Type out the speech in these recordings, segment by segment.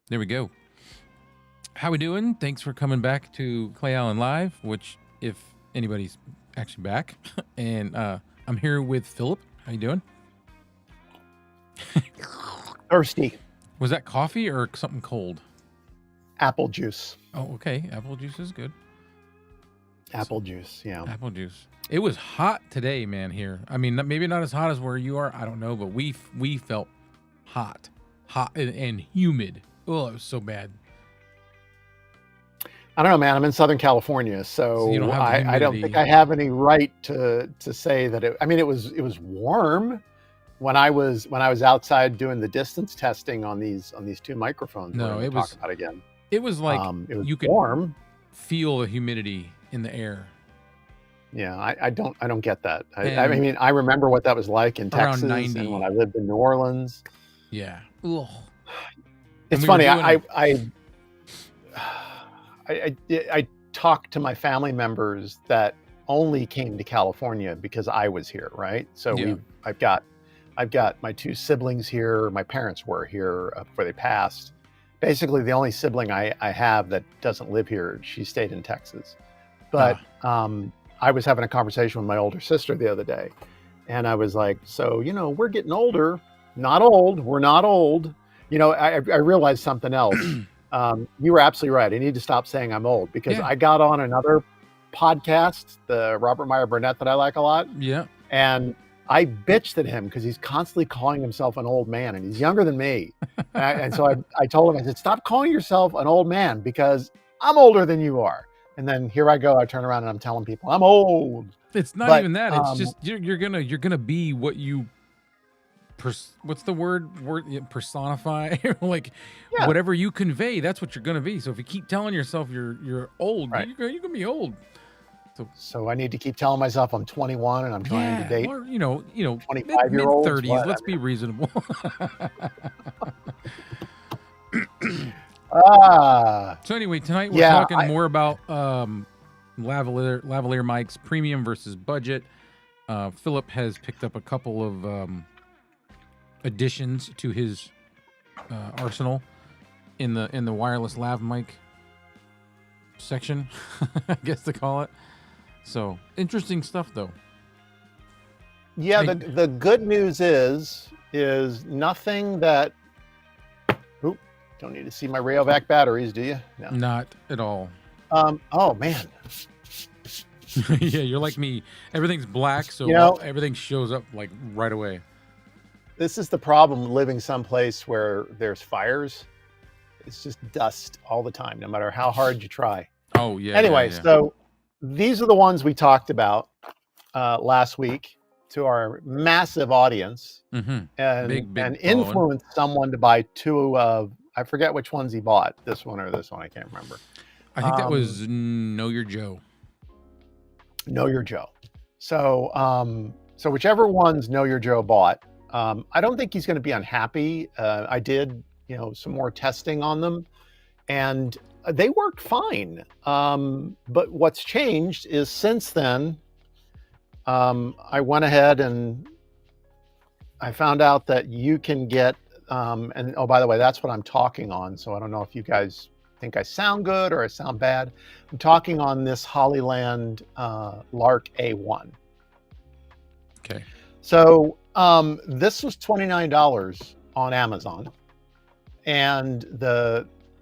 There we go. How we doing? Thanks for coming back to Clay Allen Live, which, if anybody's actually back, and I'm here with Philip. How you doing? Thirsty. Was that coffee or something cold? Apple juice. Oh, okay. Apple juice is good. Apple juice, yeah. Apple juice. It was hot today, man, here. I mean, maybe not as hot as where you are. I don't know, but we felt hot and humid. Oh, it was so bad. I don't know, man. I'm in Southern California, so you don't have the I don't humidity. think I have any right to say that it. I mean, it was warm when I was outside doing the distance testing on these two microphones. No, we're it gonna was talk about again. It was like It was you could warm. feel the humidity in the air. Yeah, I don't get that. I And mean, I remember what that was like in around Texas 90. and when I lived in New Orleans. Yeah. Ugh. It's we were funny. doing I talked to my family members that only came to California because I was here, right? So Yeah. I've got my two siblings here. My parents were here before they passed. Basically, the only sibling I have that doesn't live here, she stayed in Texas. But I was having a conversation with my older sister the other day, and I was like, so, we're getting older. Not old. We're not old. I realized something else. You were absolutely right. I need to stop saying I'm old because Yeah. I got on another podcast, the Robert Meyer Burnett that I like a lot. Yeah. And I bitched at him because he's constantly calling himself an old man and he's younger than me. and so I told him, I said, stop calling yourself an old man because I'm older than you are. And then here I go. I turn around and I'm telling people I'm old. It's not But, even that. It's just you're gonna be what you what's the word personify like Yeah. whatever you convey, that's what you're gonna be. So if you keep telling yourself you're old, Right. you're gonna be old. So I need to keep telling myself I'm 21 and I'm trying to date or, 25-year-olds. mid-30s. Let's be reasonable. So anyway, tonight we're talking more about lavalier mics, premium versus budget. Philip has picked up a couple of additions to his arsenal in the wireless lav mic section, I guess to call it. So interesting stuff, though. Yeah, the good news is nothing that. Oop, don't need to see my Rayovac batteries, do you? No. Not at all. Oh man. Yeah, you're like me. Everything's black, so everything shows up like right away. This is the problem living someplace where there's fires. It's just dust all the time, no matter how hard you try. Oh yeah. Anyway, yeah. So these are the ones we talked about last week to our massive audience, and big influenced someone to buy two of, I forget which ones he bought, this one or this one, I can't remember. I think that was Know Your Joe. Know Your Joe. So so whichever ones Know Your Joe bought, I don't think he's going to be unhappy. I did some more testing on them, and they worked fine. But what's changed is since then, I went ahead and I found out that you can get, and oh, by the way, that's what I'm talking on. So I don't know if you guys think I sound good or I sound bad. I'm talking on this Hollyland Lark A1. Okay. So this was $29 on Amazon, and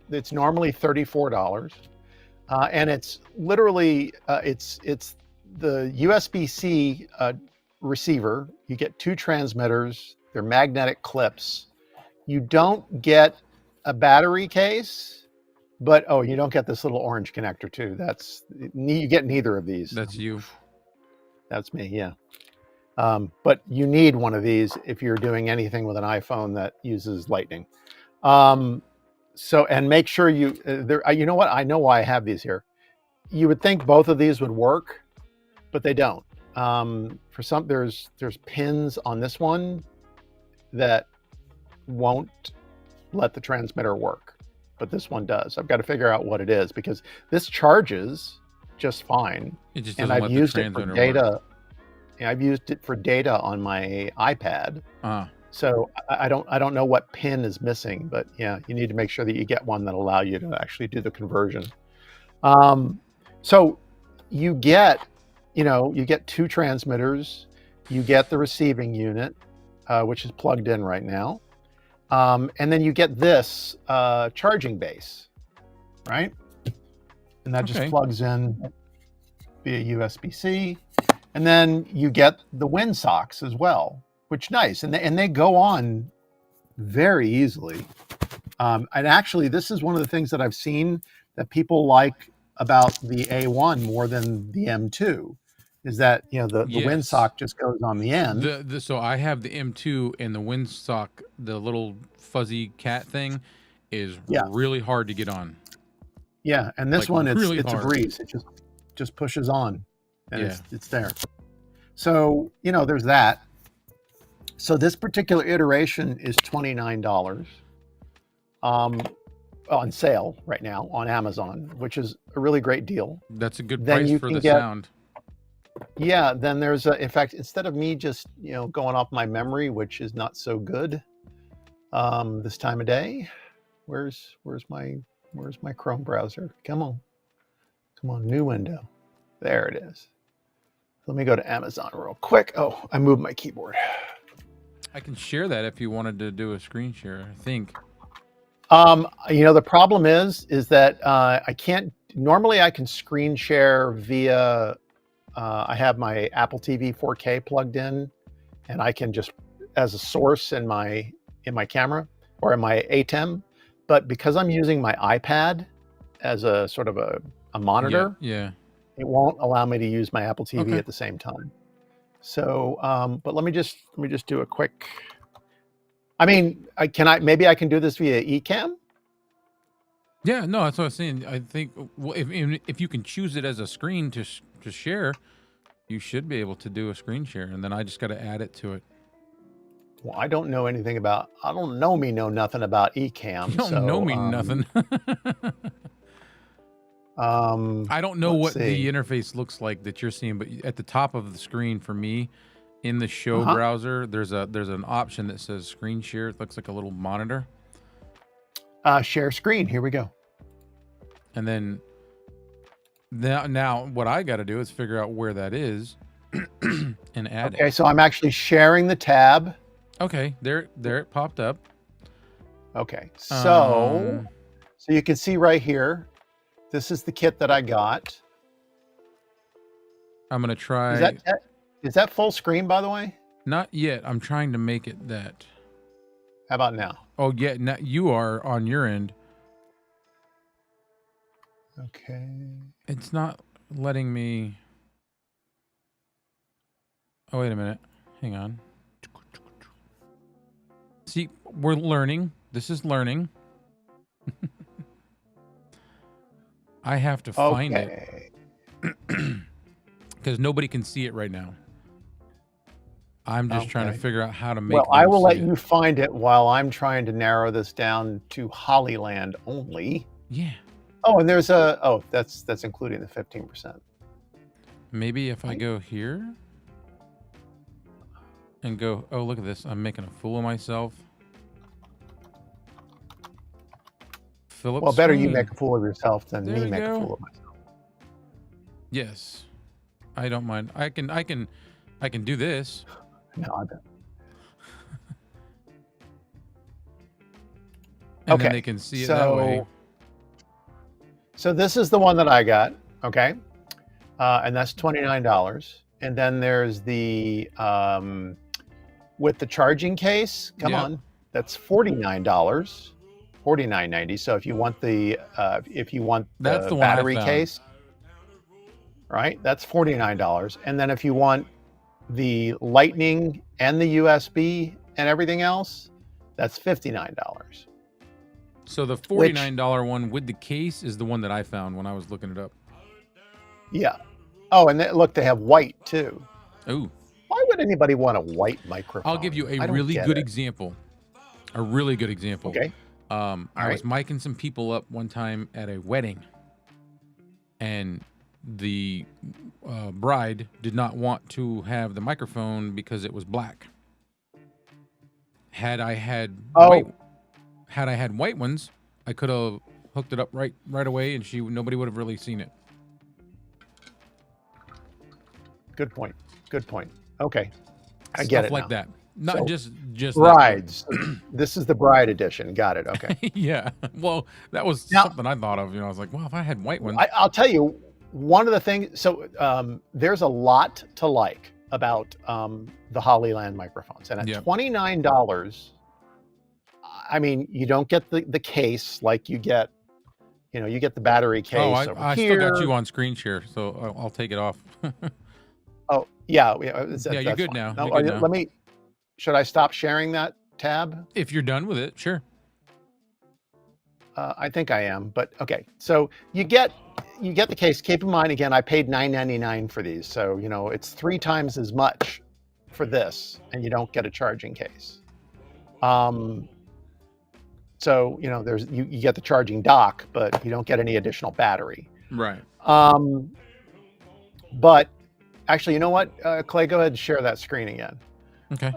it's normally $34, and it's literally it's the USB-C receiver. You get 2 transmitters. They're magnetic clips. You don't get a battery case, but you don't get this little orange connector too. You get neither of these. That's you. That's me. Yeah. But you need one of these if you're doing anything with an iPhone that uses Lightning. So, and make sure you know what? I know why I have these here. You would think both of these would work, but they don't. For some, there's pins on this one that won't let the transmitter work, but this one does. I've got to figure out what it is, because this charges just fine. It just and doesn't I've let used the it for transmitter data. work. Yeah, I've used it for data on my iPad. Ah. So I don't know what pin is missing, but yeah, you need to make sure that you get one that allow you to actually do the conversion. So you get 2 transmitters, you get the receiving unit, which is plugged in right now. And then you get this charging base, right? And that just plugs in via USB-C. And then you get the wind socks as well, which nice. And they go on very easily. And actually, this is one of the things that I've seen that people like about the A1 more than the M2, is that the wind sock just goes on the end. So I have the M2, and the wind sock, the little fuzzy cat thing, is really hard to get on. Yeah, and this one it's a breeze. It just pushes on, and it's there. So there's that. So this particular iteration is $29 on sale right now on Amazon, which is a really great deal. That's a good price for the sound. Yeah, then there's in fact, instead of me just going off my memory, which is not so good this time of day, where's my Chrome browser? Come on, new window. There it is. Let me go to Amazon real quick. Oh, I moved my keyboard. I can share that if you wanted to do a screen share, I think. The problem is that I can't. Normally, I can screen share via. I have my Apple TV 4K plugged in, and I can just as a source in my camera or in my ATEM. But because I'm using my iPad as a sort of a monitor, it won't allow me to use my Apple TV at the same time. So, but let me just do a quick. I mean, maybe I can do this via Ecamm? Yeah, no, that's what I was saying. I think if you can choose it as a screen to share, you should be able to do a screen share, and then I just got to add it to it. Well, I don't know anything about. I don't know nothing about Ecamm. You don't know me nothing. I don't know what the interface looks like that you're seeing, but at the top of the screen for me, in the show browser, there's an option that says screen share. It looks like a little monitor. Share screen. Here we go. And then now what I got to do is figure out where that is and add it. Okay, so I'm actually sharing the tab. Okay, there it popped up. Okay, so you can see right here. This is the kit that I got. I'm gonna try. Is that full screen, by the way? Not yet. I'm trying to make it that. How about now? Oh yeah, now you are on your end. Okay. It's not letting me. Oh wait a minute. Hang on. See, we're learning. This is learning. I have to find it because nobody can see it right now. I'm just trying to figure out how to make. Well, I will let you find it while I'm trying to narrow this down to Hollyland only. Yeah. Oh, and there's that's including the 15%. Maybe if I go here. and go, oh, look at this. I'm making a fool of myself. Philip Well, better you screen. make a fool of yourself than There me we make go. a fool of myself. Yes. I don't mind. I can do this. No, I don't. And then they can see it that way. So this is the one that I got, okay? And that's $29. And then there's the with the charging case. Come on, that's $49, $49.90. So if you want the That's the one battery I found. case, right? That's $49. And then if you want the Lightning and the USB and everything else, that's $59. So the $49 one with the case is the one that I found when I was looking it up. Yeah. Oh, and look, they have white too. Oh. Why would anybody want a white microphone? I'll give you a really good example. A really good example. Okay. I was micing some people up one time at a wedding, and the bride did not want to have the microphone because it was black. Had I had white ones, I could have hooked it up right away, and nobody would have really seen it. Good point. Good point. Okay, I get it. Stuff like that. Not just brides. This is the bride edition. Got it. Okay. Yeah. Well, that was something I thought of. I was like, well, if I had white ones. I'll tell you one of the things. So there's a lot to like about the Hollyland microphones, and at $29, I mean, you don't get the case like you get. You get the battery case. I still got you on screen share, so I'll take it off. Oh yeah. You're good now. Let me. Should I stop sharing that tab? If you're done with it, sure. I think I am, but okay. So you get the case. Keep in mind, again, I paid $9.99 for these, so it's 3 times as much for this, and you don't get a charging case. So there's you get the charging dock, but you don't get any additional battery. Right. But actually, you know what, Clay, go ahead and share that screen again. Okay.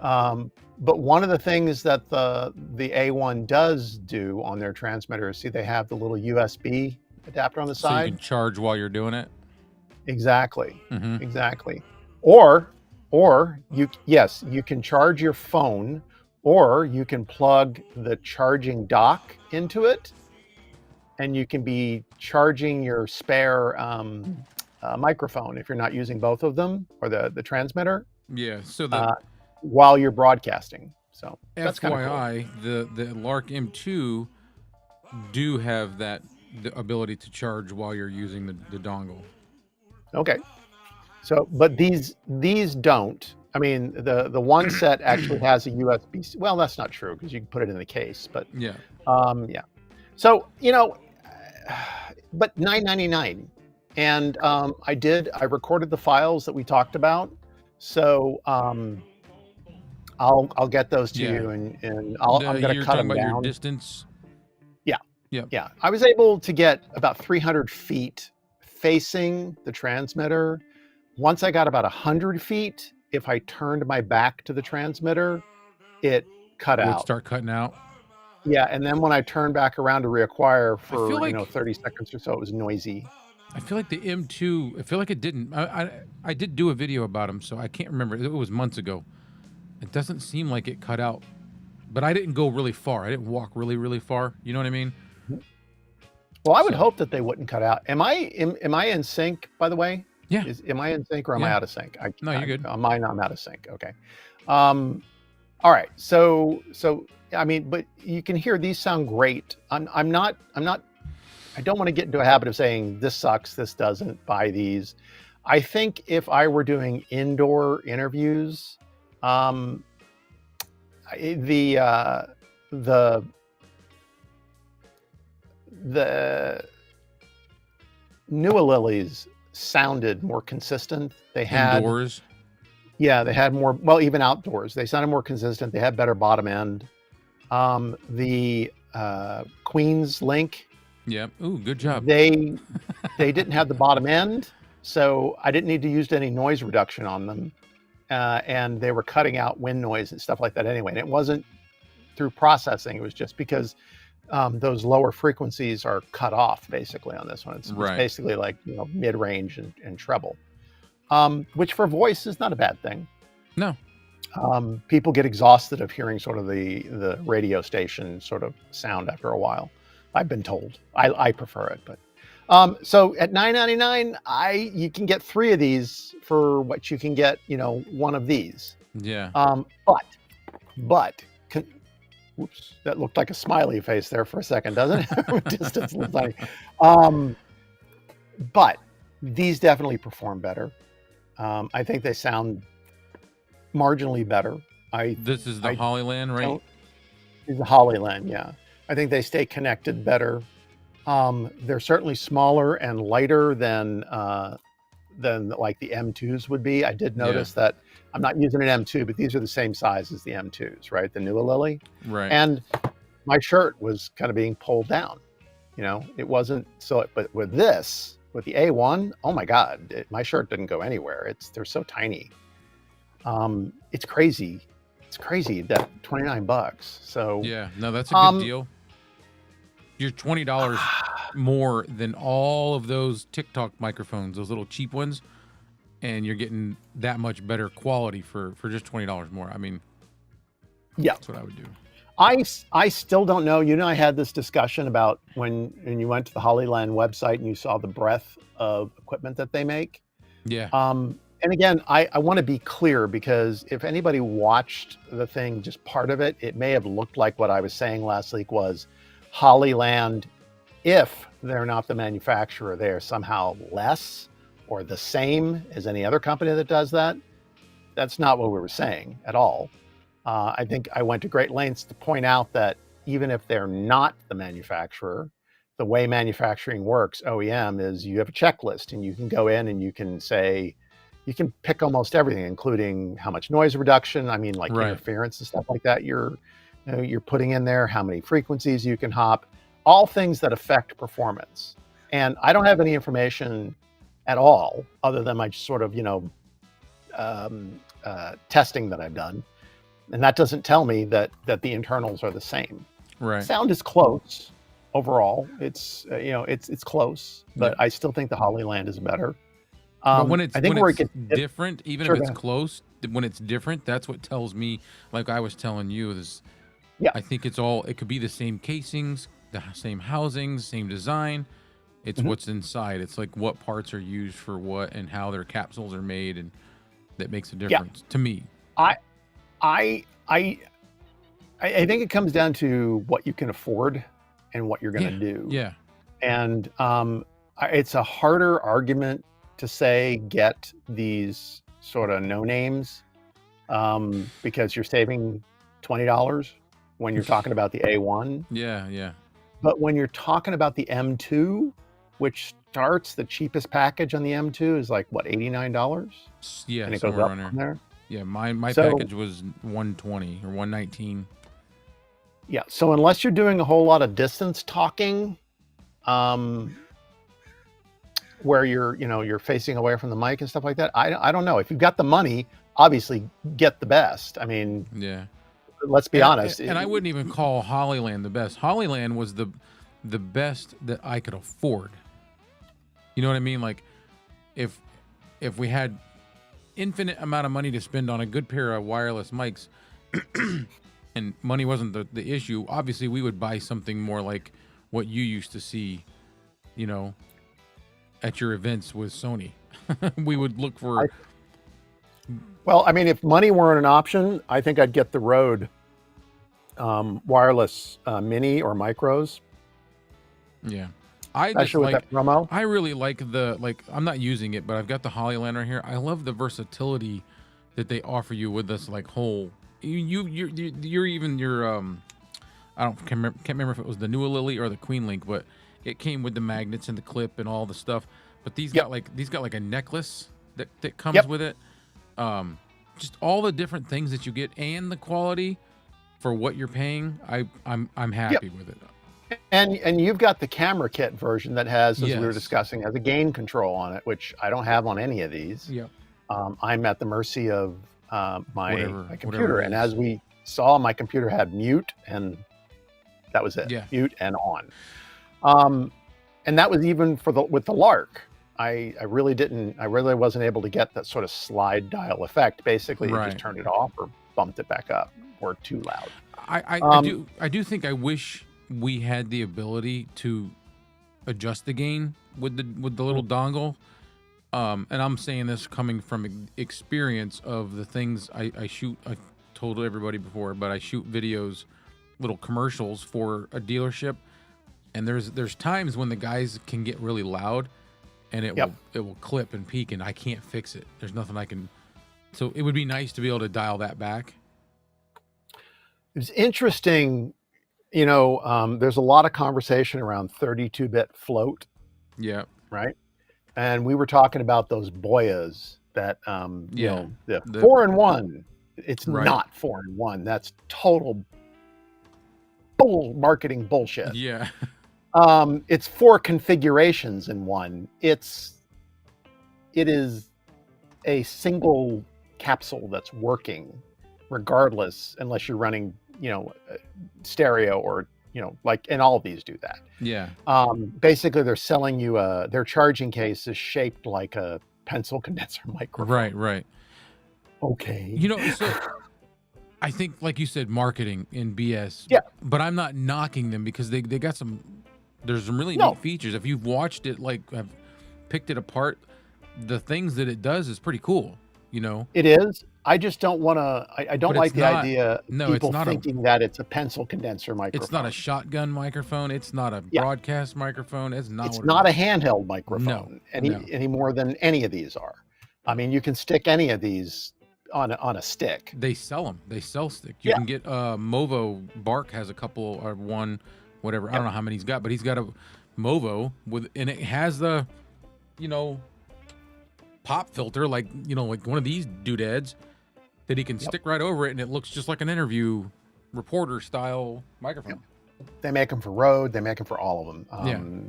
But one of the things that the A1 does do on their transmitter is, see, they have the little USB adapter on the side. So you can charge while you're doing it. Exactly. Mm-hmm. Exactly. Or you can charge your phone, or you can plug the charging dock into it, and you can be charging your spare microphone if you're not using both of them, or the transmitter. Yeah. So while you're broadcasting. So that's FYI, cool. the Lark M2 do have the ability to charge while you're using the dongle. Okay. So, but these don't. I mean, the one set actually has a USB. Well, that's not true, because you can put it in the case. But yeah. Yeah. So but $9.99, and I recorded the files that we talked about. So I'll get those to you, and I'm going to cut them down. Your distance. Yeah. Yeah. Yeah. I was able to get about 300 feet facing the transmitter. Once I got about 100 feet, if I turned my back to the transmitter, it cut out. It would start cutting out. Yeah, and then when I turned back around to reacquire for 30 seconds or so, it was noisy. I feel like the M2. I feel like it didn't. I did do a video about them, so I can't remember. It was months ago. It doesn't seem like it cut out, but I didn't go really far. I didn't walk really, really far. You know what I mean? Well, I would hope that they wouldn't cut out. Am I in sync, by the way? Yeah. Am I in sync, or am I out of sync? No, you're good. I'm out of sync. Okay. All right. So I mean, but you can hear these sound great. I don't want to get into a habit of saying this sucks, this doesn't, buy these. I think if I were doing indoor interviews, the Neulalies sounded more consistent. They had indoors. Yeah, they had more. Well, even outdoors, they sounded more consistent. They had better bottom end. The Queen's Link. Yeah. Ooh, good job. They didn't have the bottom end, so I didn't need to use any noise reduction on them. and they were cutting out wind noise and stuff like that anyway. And it wasn't through processing; it was just because those lower frequencies are cut off basically on this one. It's basically like mid-range and treble, which for voice is not a bad thing. No. People get exhausted of hearing sort of the radio station sort of sound after a while. I've been told. I prefer it, but so at $9.99, you can get 3 of these for what you can get, one of these. Yeah. But whoops, that looked like a smiley face there for a second, doesn't it? Distance looks like. But these definitely perform better. I think they sound marginally better. This is the Hollyland, right? This is the Hollyland, yeah. I think they stay connected better. They're certainly smaller and lighter than like the M2s would be. I did notice that I'm not using an M2, but these are the same size as the M2s, right? The Nuo Lily. Right. And my shirt was kind of being pulled down. It wasn't so. But with the A1, oh my God, my shirt didn't go anywhere. They're so tiny. It's crazy. It's crazy that $29. So yeah, no, that's a good deal. You're $20 more than all of those TikTok microphones, those little cheap ones, and you're getting that much better quality for just $20 more. I mean, yeah, that's what I would do. I still don't know. I had this discussion about when you went to the Hollyland website and you saw the breadth of equipment that they make. Yeah. And again, I want to be clear, because if anybody watched the thing, just part of it, it may have looked like what I was saying last week was Hollyland, if they're not the manufacturer, they are somehow less or the same as any other company that does that. That's not what we were saying at all. I think I went to great lengths to point out that even if they're not the manufacturer, the way manufacturing works, OEM, is you have a checklist and you can go in and you can say, you can pick almost everything, including how much noise reduction. I mean, like interference and stuff like that. You're putting in there how many frequencies you can hop, all things that affect performance. And I don't have any information at all other than my sort of, testing that I've done. And that doesn't tell me that the internals are the same. Right. Sound is close overall. It's, it's close, but I still think the Hollyland is better. But when it's different, even if it's close, when it's different, that's what tells me, like I was telling you, I think it could be the same casings, the same housings, same design. It's what's inside. It's like what parts are used for what and how their capsules are made, and that makes a difference to me. I think it comes down to what you can afford and what you're going to do. Yeah. And it's a harder argument to say get these sort of no names because you're saving $20 when you're talking about the A1. Yeah. But when you're talking about the M2, which starts, the cheapest package on the M2 is like what, $89? Yeah, and it goes up from there. Yeah, my package was $120 or $119. Yeah, so unless you're doing a whole lot of distance talking, where you're facing away from the mic and stuff like that, I don't know. If you've got the money, obviously get the best. I mean, yeah. Let's be honest. And I wouldn't even call Hollyland the best. Hollyland was the best that I could afford. You know what I mean? Like, if we had infinite amount of money to spend on a good pair of wireless mics, and money wasn't the issue, obviously we would buy something more like what you used to see, at your events with Sony. We would look for. Well, I mean, if money weren't an option, I think I'd get the Rode wireless mini or micros. Yeah. Especially with that promo. I really like I'm not using it, but I've got the Hollyland right here. I love the versatility that they offer you with this whole. You're even your can't remember if it was the Nuo Lily or the Queen Link, but it came with the magnets and the clip and all the stuff. But these got like a necklace that comes with it. Just all the different things that you get and the quality for what you're paying. I'm happy with it. And you've got the camera kit version that has, as we were discussing, has a gain control on it, which I don't have on any of these. Yeah. I'm at the mercy of my computer, and as we saw, my computer had mute, and that was it. Yeah. Mute and on. And that was even with the Lark. I really wasn't able to get that sort of slide dial effect. Basically, you just turned it off or bumped it back up, or too loud. I do think I wish we had the ability to adjust the gain with the little dongle. And I'm saying this coming from experience of the things I shoot. I told everybody before, but I shoot videos, little commercials for a dealership, and there's times when the guys can get really loud, and it will clip and peak, and I can't fix it. There's nothing I can. So it would be nice to be able to dial that back. It's interesting, there's a lot of conversation around 32-bit float. Yeah. Right. And we were talking about those Boyas that, the 4-in-1. It's not 4-in-1. That's total marketing bullshit. Yeah. It's 4 configurations in one. It is a single capsule that's working regardless, unless you're running, stereo or, and all of these do that. Yeah. Basically they're selling you their charging case is shaped like a pencil condenser microphone. Right. Okay. So I think, like you said, marketing in BS. Yeah. But I'm not knocking them because they got there's some really neat features. If you've watched it, have picked it apart, the things that it does is pretty cool. It is. I just don't want to. I don't like the idea of people thinking that it's a pencil condenser microphone. It's not a shotgun microphone. It's not a broadcast microphone. It's not. It's not a handheld microphone any more than any of these are. I mean, you can stick any of these on a stick. They sell them. They sell stick. You can get Movo. Bark has a couple or one, whatever. I don't know how many he's got, but he's got a Movo and it has the, pop filter like one of these doodads that he can stick right over it, and it looks just like an interview reporter style microphone. They make them for Rode. They make them for all of them.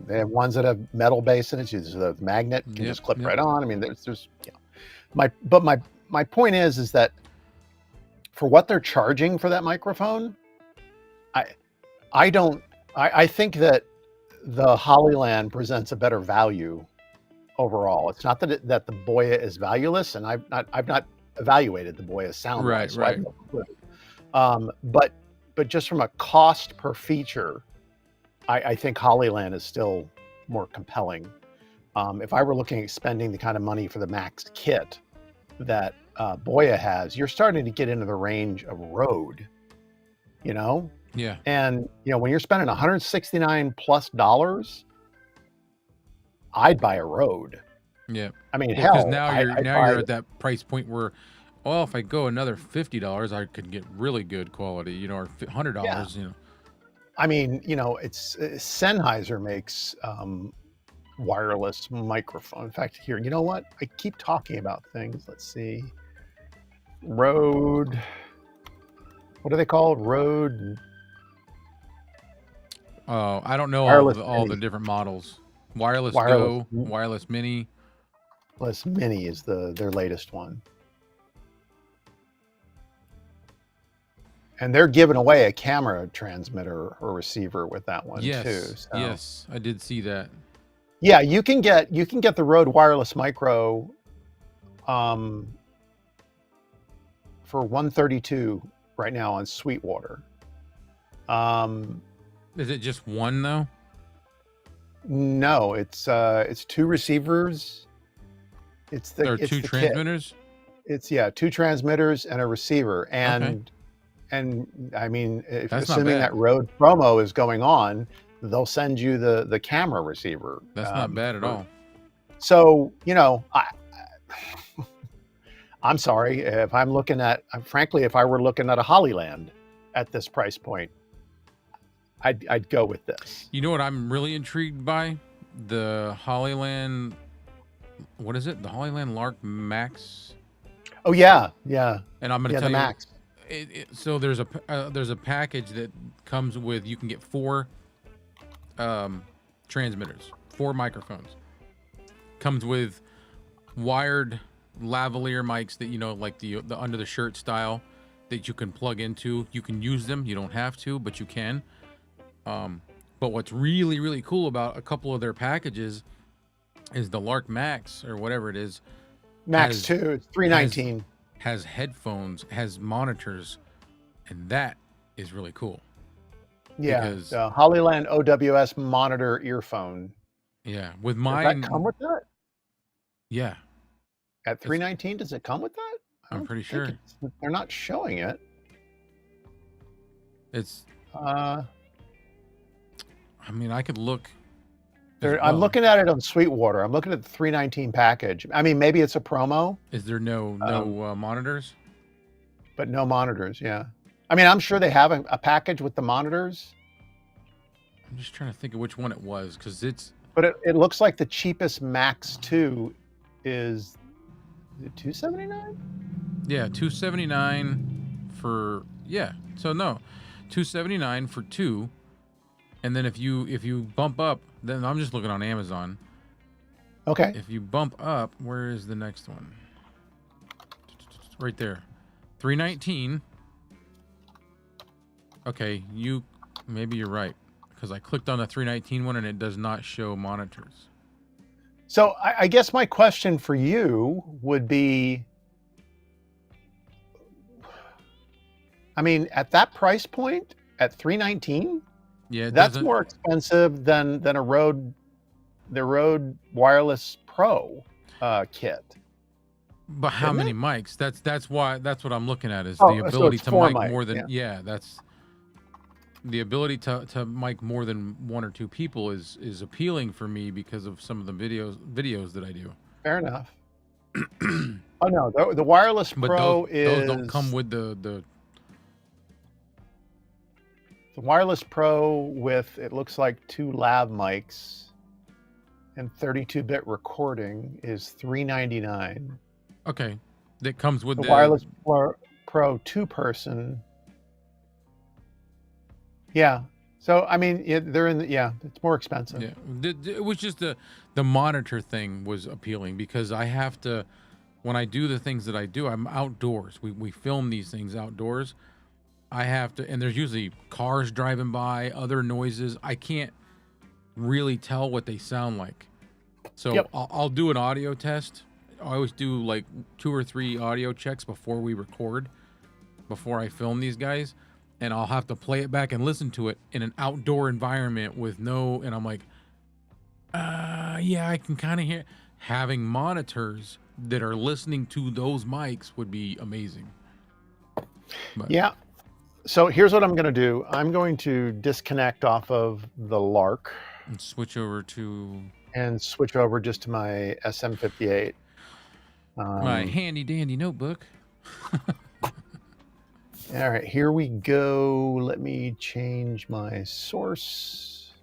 They have ones that have metal base in it. So the magnet can just clip right on. I mean, there's my point is that for what they're charging for that microphone, I think that the Hollyland presents a better value overall. It's not that the Boya is valueless, and I've not evaluated the Boya sound. Right. But just from a cost per feature, I think Hollyland is still more compelling. If I were looking at spending the kind of money for the Max kit that Boya has, you're starting to get into the range of Rode. Yeah. And when you're spending $169+ I'd buy a Rode. Yeah. I mean, because now you're at that price point where, well, if I go another $50, I could get really good quality, or $100, I mean, it's Sennheiser makes wireless microphone. In fact, here, you know what? I keep talking about things. Let's see. Rode. What are they called? Rode. Oh, I don't know all the different models. Wireless Go, Wireless Mini. Wireless Mini is their latest one. And they're giving away a camera transmitter or receiver with that one too. So. Yes, I did see that. Yeah, you can get the Rode Wireless Micro for $132 right now on Sweetwater. Is it just one though? No, it's 2 receivers. There are 2 transmitters? Kit. It's 2 transmitters and a receiver. And I mean, assuming that Rode promo is going on, they'll send you the camera receiver. That's not bad at all. So, I'm sorry if I'm looking at, frankly, if I were looking at a Hollyland at this price point, I'd go with this. You know what I'm really intrigued by? The Hollyland, what is it? The Hollyland Lark Max? Oh yeah. And I'm going to tell the you, Max. So there's a package that comes with, you can get 4 transmitters, 4 microphones. Comes with wired lavalier mics that, you know, like the under the shirt style that you can plug into. You can use them. You don't have to, but you can. But what's really, really cool about a couple of their packages is the Lark Max or whatever it is. Max 2, it's $319. Has headphones, has monitors, and that is really cool. Yeah, the Hollyland OWS monitor earphone. Yeah, with mine. Does that come with that? Yeah. At $319, does it come with that? I'm pretty sure. They're not showing it. It's. I mean, I could look. I'm looking at it on Sweetwater. I'm looking at the $319 package. I mean, maybe it's a promo. Is there no monitors? But no monitors, yeah. I mean, I'm sure they have a package with the monitors. I'm just trying to think of which one it was, because it's... But it looks like the cheapest Max 2 is it $279? Yeah, $279 for... Yeah, so no. $279 for 2. And then if you bump up, then I'm just looking on Amazon. Okay. If you bump up, where is the next one? Right there. $319. Okay, maybe you're right, because I clicked on the $319 one and it does not show monitors. So I guess my question for you would be, I mean, at that price point, at $319, yeah, that's more expensive than the Rode Wireless Pro kit. But how many mics? That's what I'm looking at is the ability to mic more than that's the ability to mic more than 1 or 2 people is appealing for me because of some of the videos that I do. Fair enough. Oh no, the Wireless Pro those don't come with the Wireless Pro with, it looks like 2 lav mics and 32-bit recording is $399. Okay, that comes with the Wireless Pro 2-person. Yeah. So I mean, they're in it's more expensive. Yeah, it was just the monitor thing was appealing because I have to, when I do the things that I do, I'm outdoors. We film these things outdoors. I have to, and there's usually cars driving by, other noises. I can't really tell what they sound like. So I'll do an audio test. I always do like 2 or 3 audio checks before we record, before I film these guys. And I'll have to play it back and listen to it in an outdoor environment with and I'm like, yeah, I can kind of hear. Having monitors that are listening to those mics would be amazing. But. Yeah. So here's what I'm going to do. I'm going to disconnect off of the Lark. And switch over just to my SM58. My handy dandy notebook. All right, here we go. Let me change my source.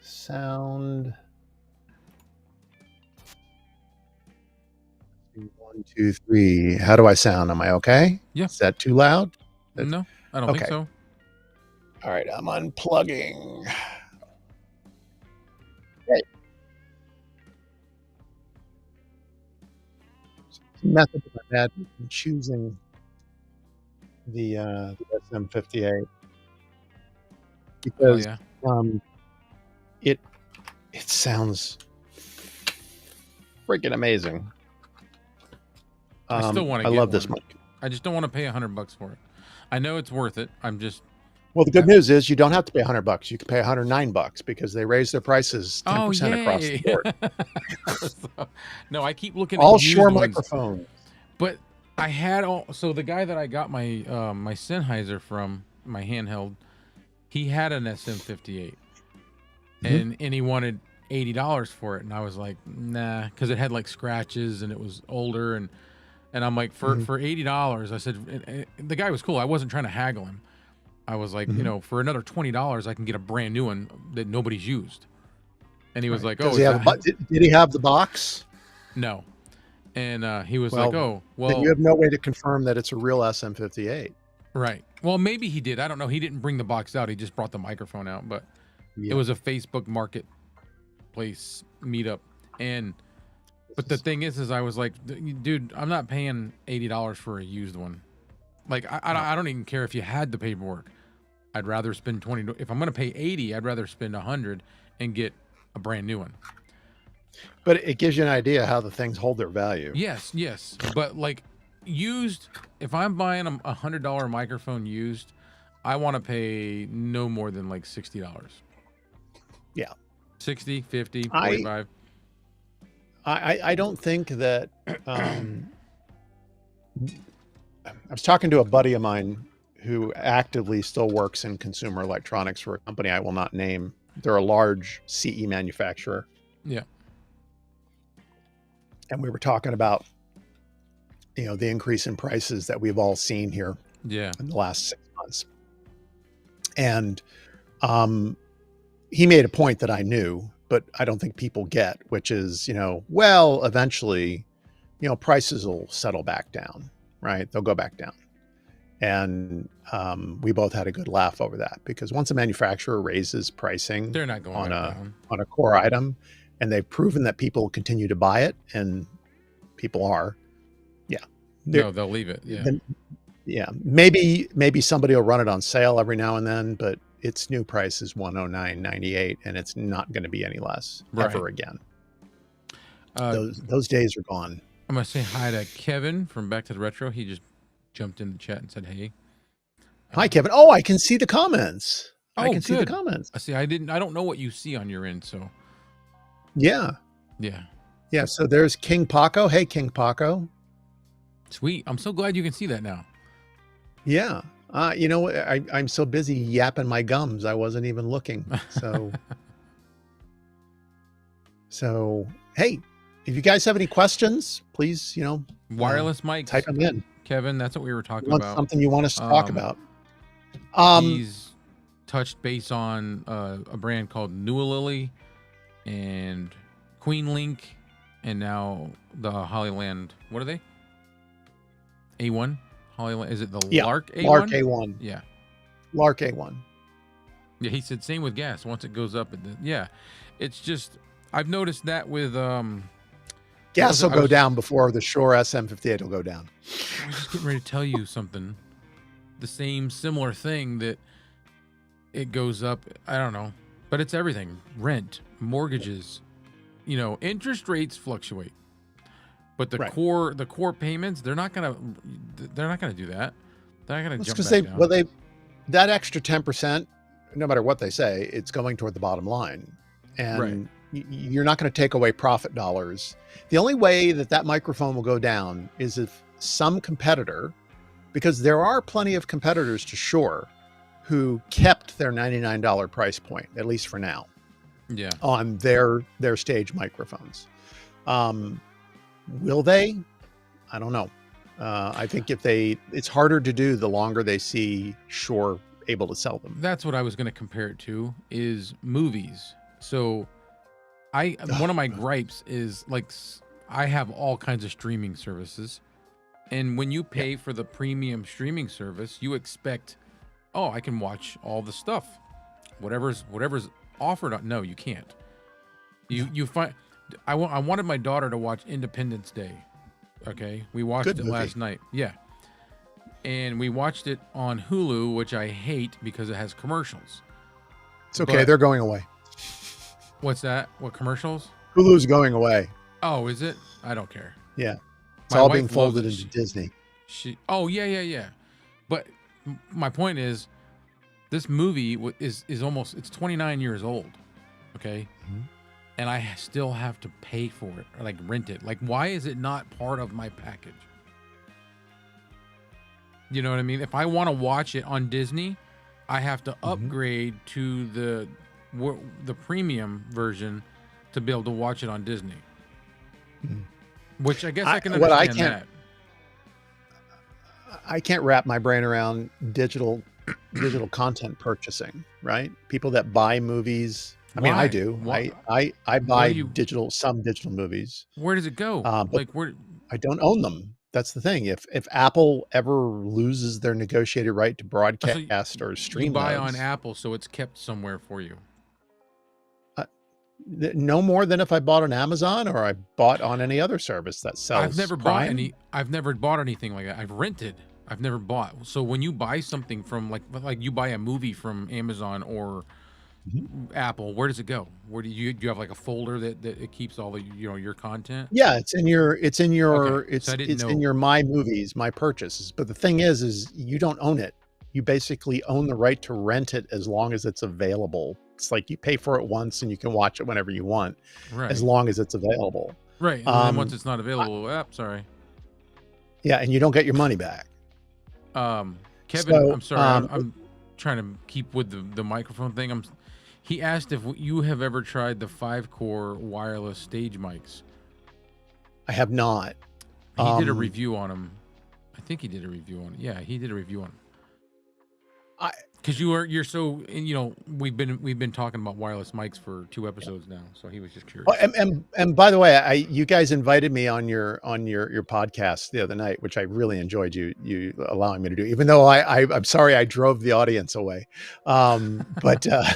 Sound. 1, 2, 3. How do I sound? Am I okay? Yeah. Is that too loud? No, I don't think so. All right, I'm unplugging. Okay. Method of my dad in choosing the SM58 because it sounds freaking amazing. I still want to. I love this mic. I just don't want to pay $100 for it. I know it's worth it. I'm just. Well, the good news is you don't have to pay $100. You can pay $109 because they raised their prices 10% across the board. No, I keep looking all at Shure microphones. But I had so the guy that I got my my Sennheiser from, my handheld, he had an SM58, and he wanted $80 for it, and I was like, nah, because it had like scratches and it was older, and I'm like, for $80, I said, the guy was cool. I wasn't trying to haggle him. I was like, you know, for another $20, I can get a brand new one that nobody's used. And he was like, oh, did he have the box? No. And he was like, oh, well. Then you have no way to confirm that it's a real SM58. Right. Well, maybe he did. I don't know. He didn't bring the box out. He just brought the microphone out. But it was a Facebook Marketplace meetup. And But the thing is I was like, dude, I'm not paying $80 for a used one. Like, I don't even care if you had the paperwork. I'd rather spend 20. If I'm going to pay 80, I'd rather spend 100 and get a brand new one. But it gives you an idea how the things hold their value. Yes. But like used, if I'm buying a $100 microphone used, I want to pay no more than like $60. Yeah. 60, 50, 45. I don't think that, I was talking to a buddy of mine who actively still works in consumer electronics for a company I will not name. They're a large CE manufacturer. Yeah. And we were talking about, the increase in prices that we've all seen here in the last 6 months. And he made a point that I knew, but I don't think people get, which is, well, eventually, prices will settle back down, right? They'll go back down. And we both had a good laugh over that, because once a manufacturer raises pricing, they're not going on a core item, and they've proven that people continue to buy it, and people are, no, they'll leave it. Maybe somebody will run it on sale every now and then, but its new price is $109.98, and it's not going to be any less ever again. Those days are gone. I'm gonna say hi to Kevin from Back to the Retro. He just jumped in the chat and said, "Hey, hi, Kevin." Oh, I can see the comments. I can see the comments. I see. I don't know what you see on your end. So, yeah. So there's King Paco. Hey, King Paco. Sweet. I'm so glad you can see that now. Yeah. I'm so busy yapping my gums, I wasn't even looking. So hey, if you guys have any questions, please, wireless mics, type them in. Kevin, that's what we were talking about. Something you want us to talk about? He's touched base on a brand called Nualily and Queen Link, and now the Hollyland. What are they? A1? Hollyland? Is it the Lark A1? Lark A1. Yeah. Lark A1. Yeah, he said same with gas. Once it goes up, it's just, I've noticed that with gas will go down before the Shure SM58 will go down. I was just getting ready to tell you something. The same similar thing that it goes up. I don't know, but it's everything: rent, mortgages. Interest rates fluctuate, but the core payments, they're not gonna do that. They're not gonna jump back down. Well, that extra 10%, no matter what they say, it's going toward the bottom line, and you're not going to take away profit dollars. The only way that microphone will go down is if some competitor, because there are plenty of competitors to Shure who kept their $99 price point, at least for now, on their stage microphones. Will they? I don't know. I think it's harder to do the longer they see Shure able to sell them. That's what I was going to compare it to, is movies. So one of my gripes is, like, I have all kinds of streaming services, and when you pay for the premium streaming service, you expect, I can watch all the stuff, whatever's offered. No, you can't. You find, I wanted my daughter to watch Independence Day. Okay, we watched it last night. Yeah, and we watched it on Hulu, which I hate because it has commercials. It's okay, they're going away. What's that? What commercials? Hulu's going away. Oh, is it? I don't care. Yeah, it's all being folded into Disney. Yeah. But my point is, this movie is almost, it's 29 years old. Okay. Mm-hmm. And I still have to pay for it, or like rent it. Like, why is it not part of my package? You know what I mean? If I want to watch it on Disney, I have to upgrade to the premium version to be able to watch it on Disney. Which I guess I can understand that. I can't wrap my brain around digital content purchasing, right? People that buy movies. I mean, I do. I buy some digital movies. Where does it go? Where? I don't own them. That's the thing. If Apple ever loses their negotiated right to broadcast or stream, you buy on Apple, so it's kept somewhere for you. no more than if I bought on Amazon or I bought on any other service that sells. I've never bought anything like that. I've rented. I've never bought. So when you buy something from like you buy a movie from Amazon or Apple, where does it go? Where do you have like a folder that it keeps all the your content? Yeah, it's in your Okay. it's So I didn't know. in your My Movies, My Purchases. But the thing is you don't own it. You basically own the right to rent it as long as it's available. It's like you pay for it once and you can watch it whenever you want, Right. as long as it's available. Right. And then once it's not available, sorry. Yeah, and you don't get your money back. Kevin, So, I'm sorry. I'm trying to keep with the microphone thing. He asked if you have ever tried the 5-core wireless stage mics. I have not. He did a review on them. I think he did a review on it. Yeah, he did a review on them. Because you're so, we've been talking about wireless mics for 2 episodes now, so he was just curious. And by the way, you guys invited me on your podcast the other night, which I really enjoyed you allowing me to do, even though I'm sorry I drove the audience away. But I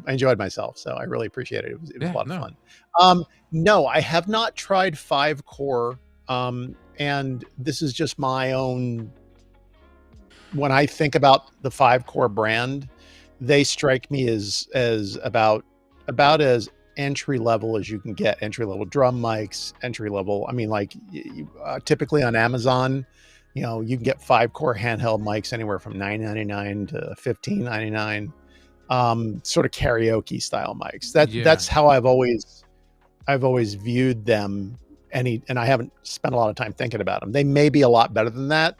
enjoyed myself, so I really appreciate it. It was a lot of fun. No, I have not tried 5-core, and this is just my own. When I think about the 5-core brand, they strike me as about as entry level as you can get. Entry level drum mics, entry level. I mean, like typically on Amazon, you can get 5-core handheld mics anywhere from $9.99 to $15.99. Sort of karaoke style mics. That's how I've always viewed them. And I haven't spent a lot of time thinking about them. They may be a lot better than that.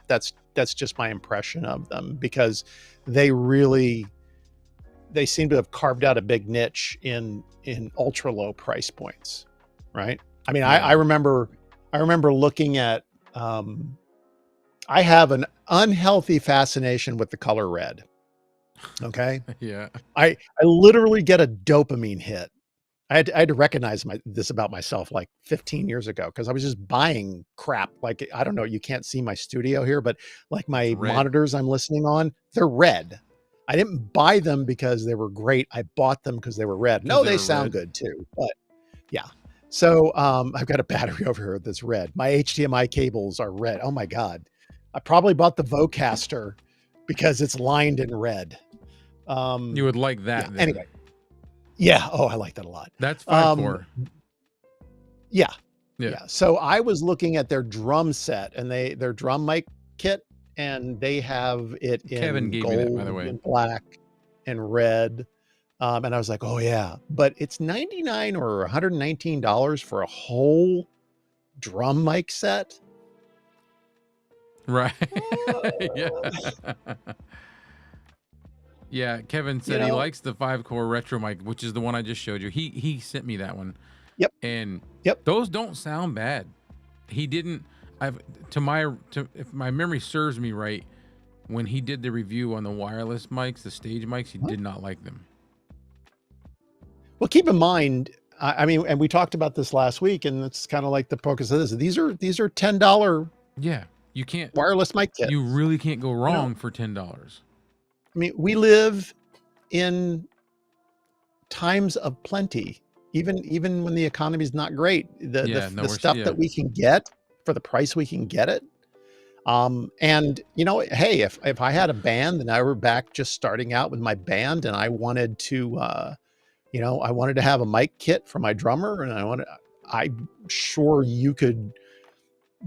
That's just my impression of them, because they seem to have carved out a big niche in ultra low price points, right? I mean, I remember looking at, I have an unhealthy fascination with the color red. Okay. Yeah. I literally get a dopamine hit. I had to recognize this about myself like 15 years ago, because I was just buying crap. Like, I don't know, you can't see my studio here, but like my monitors I'm listening on, they're red. I didn't buy them because they were great. I bought them because they were red. No, they sound good too, but yeah. So I've got a battery over here that's red. My HDMI cables are red. Oh my God. I probably bought the Vocaster because it's lined in red. You would like that. Yeah. Anyway. Yeah. Oh, I like that a lot. That's 5-core. Yeah. So I was looking at their drum set and their drum mic kit, and they have it in Kevin gave gold, me that, by the way, and black and red. And I was like, oh yeah, but it's $99 or $119 for a whole drum mic set. Right. Yeah. Yeah, Kevin said he likes the 5-core retro mic, which is the one I just showed you. He sent me that one. Yep. And those don't sound bad. He didn't. If my memory serves me right, when he did the review on the wireless mics, the stage mics, he did not like them. Well, keep in mind, I mean, and we talked about this last week, and it's kind of like the focus of this. These are $10. Yeah, you can't wireless mic kits. You really can't go wrong for $10. I mean, we live in times of plenty, even when the economy is not great. The stuff that we can get for the price we can get it. And hey, if I had a band and I were back just starting out with my band, and I wanted to, I wanted to have a mic kit for my drummer, and I'm sure you could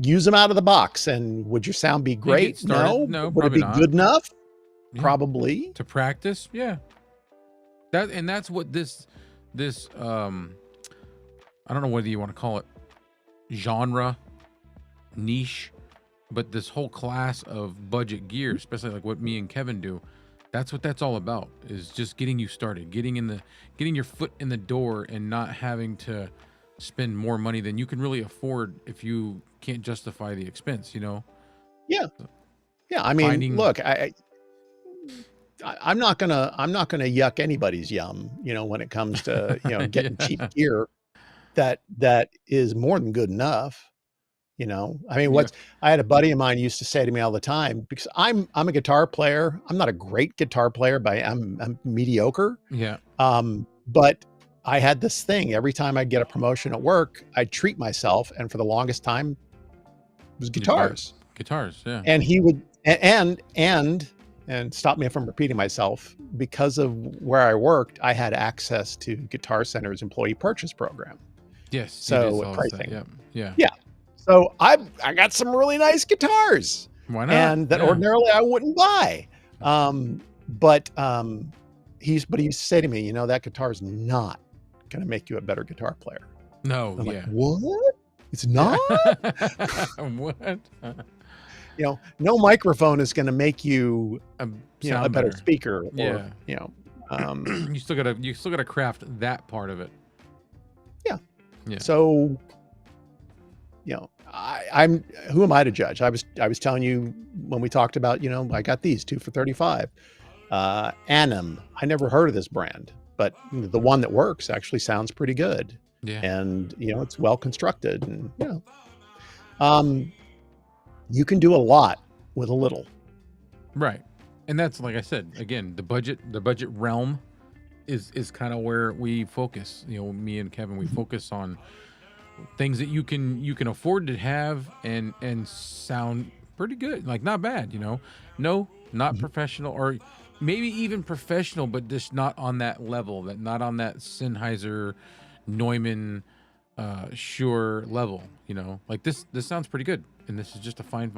use them out of the box. And would your sound be great? No, would it be good enough? Yeah. Probably to practice. Yeah. That's what this I don't know whether you want to call it genre, niche, but this whole class of budget gear, especially like what me and Kevin do, that's what that's all about, is just getting you started, getting your foot in the door, and not having to spend more money than you can really afford if you can't justify the expense, Yeah. I mean, look, I'm not gonna yuck anybody's yum, when it comes to getting cheap gear that is more than good enough. I mean, I had a buddy of mine used to say to me all the time, because I'm a guitar player. I'm not a great guitar player, but I'm mediocre. Yeah. But I had this thing every time I'd get a promotion at work, I'd treat myself. And for the longest time, it was guitars. Guitars, yeah. And he would, and stop me if I'm repeating myself, because of where I worked, I had access to Guitar Center's employee purchase program. Yes. So pricing. Yeah. Yeah. Yeah. So I got some really nice guitars. Why not? And that ordinarily I wouldn't buy. But he used to say to me, you know, that guitar is not going to make you a better guitar player. No. I'm like, what? It's not? What? You know, no microphone is going to make you, a better speaker. Yeah. Or, you know, you still gotta craft that part of it. Yeah. Yeah. So, you know, I'm who am I to judge? I was telling you when we talked about, you know, I got these 2 for $35. Anim. I never heard of this brand, but the one that works actually sounds pretty good. Yeah. And, you know, it's well constructed, and, you know, you can do a lot with a little. Right. And that's, like I said, again, the budget realm is kind of where we focus. You know, me and Kevin, we focus on things that you can afford to have and sound pretty good, like not bad, you know. No, not professional, or maybe even professional, but just not on that level, not on that Sennheiser, Neumann, Shure level, you know. Like this sounds pretty good, and this is just a fine.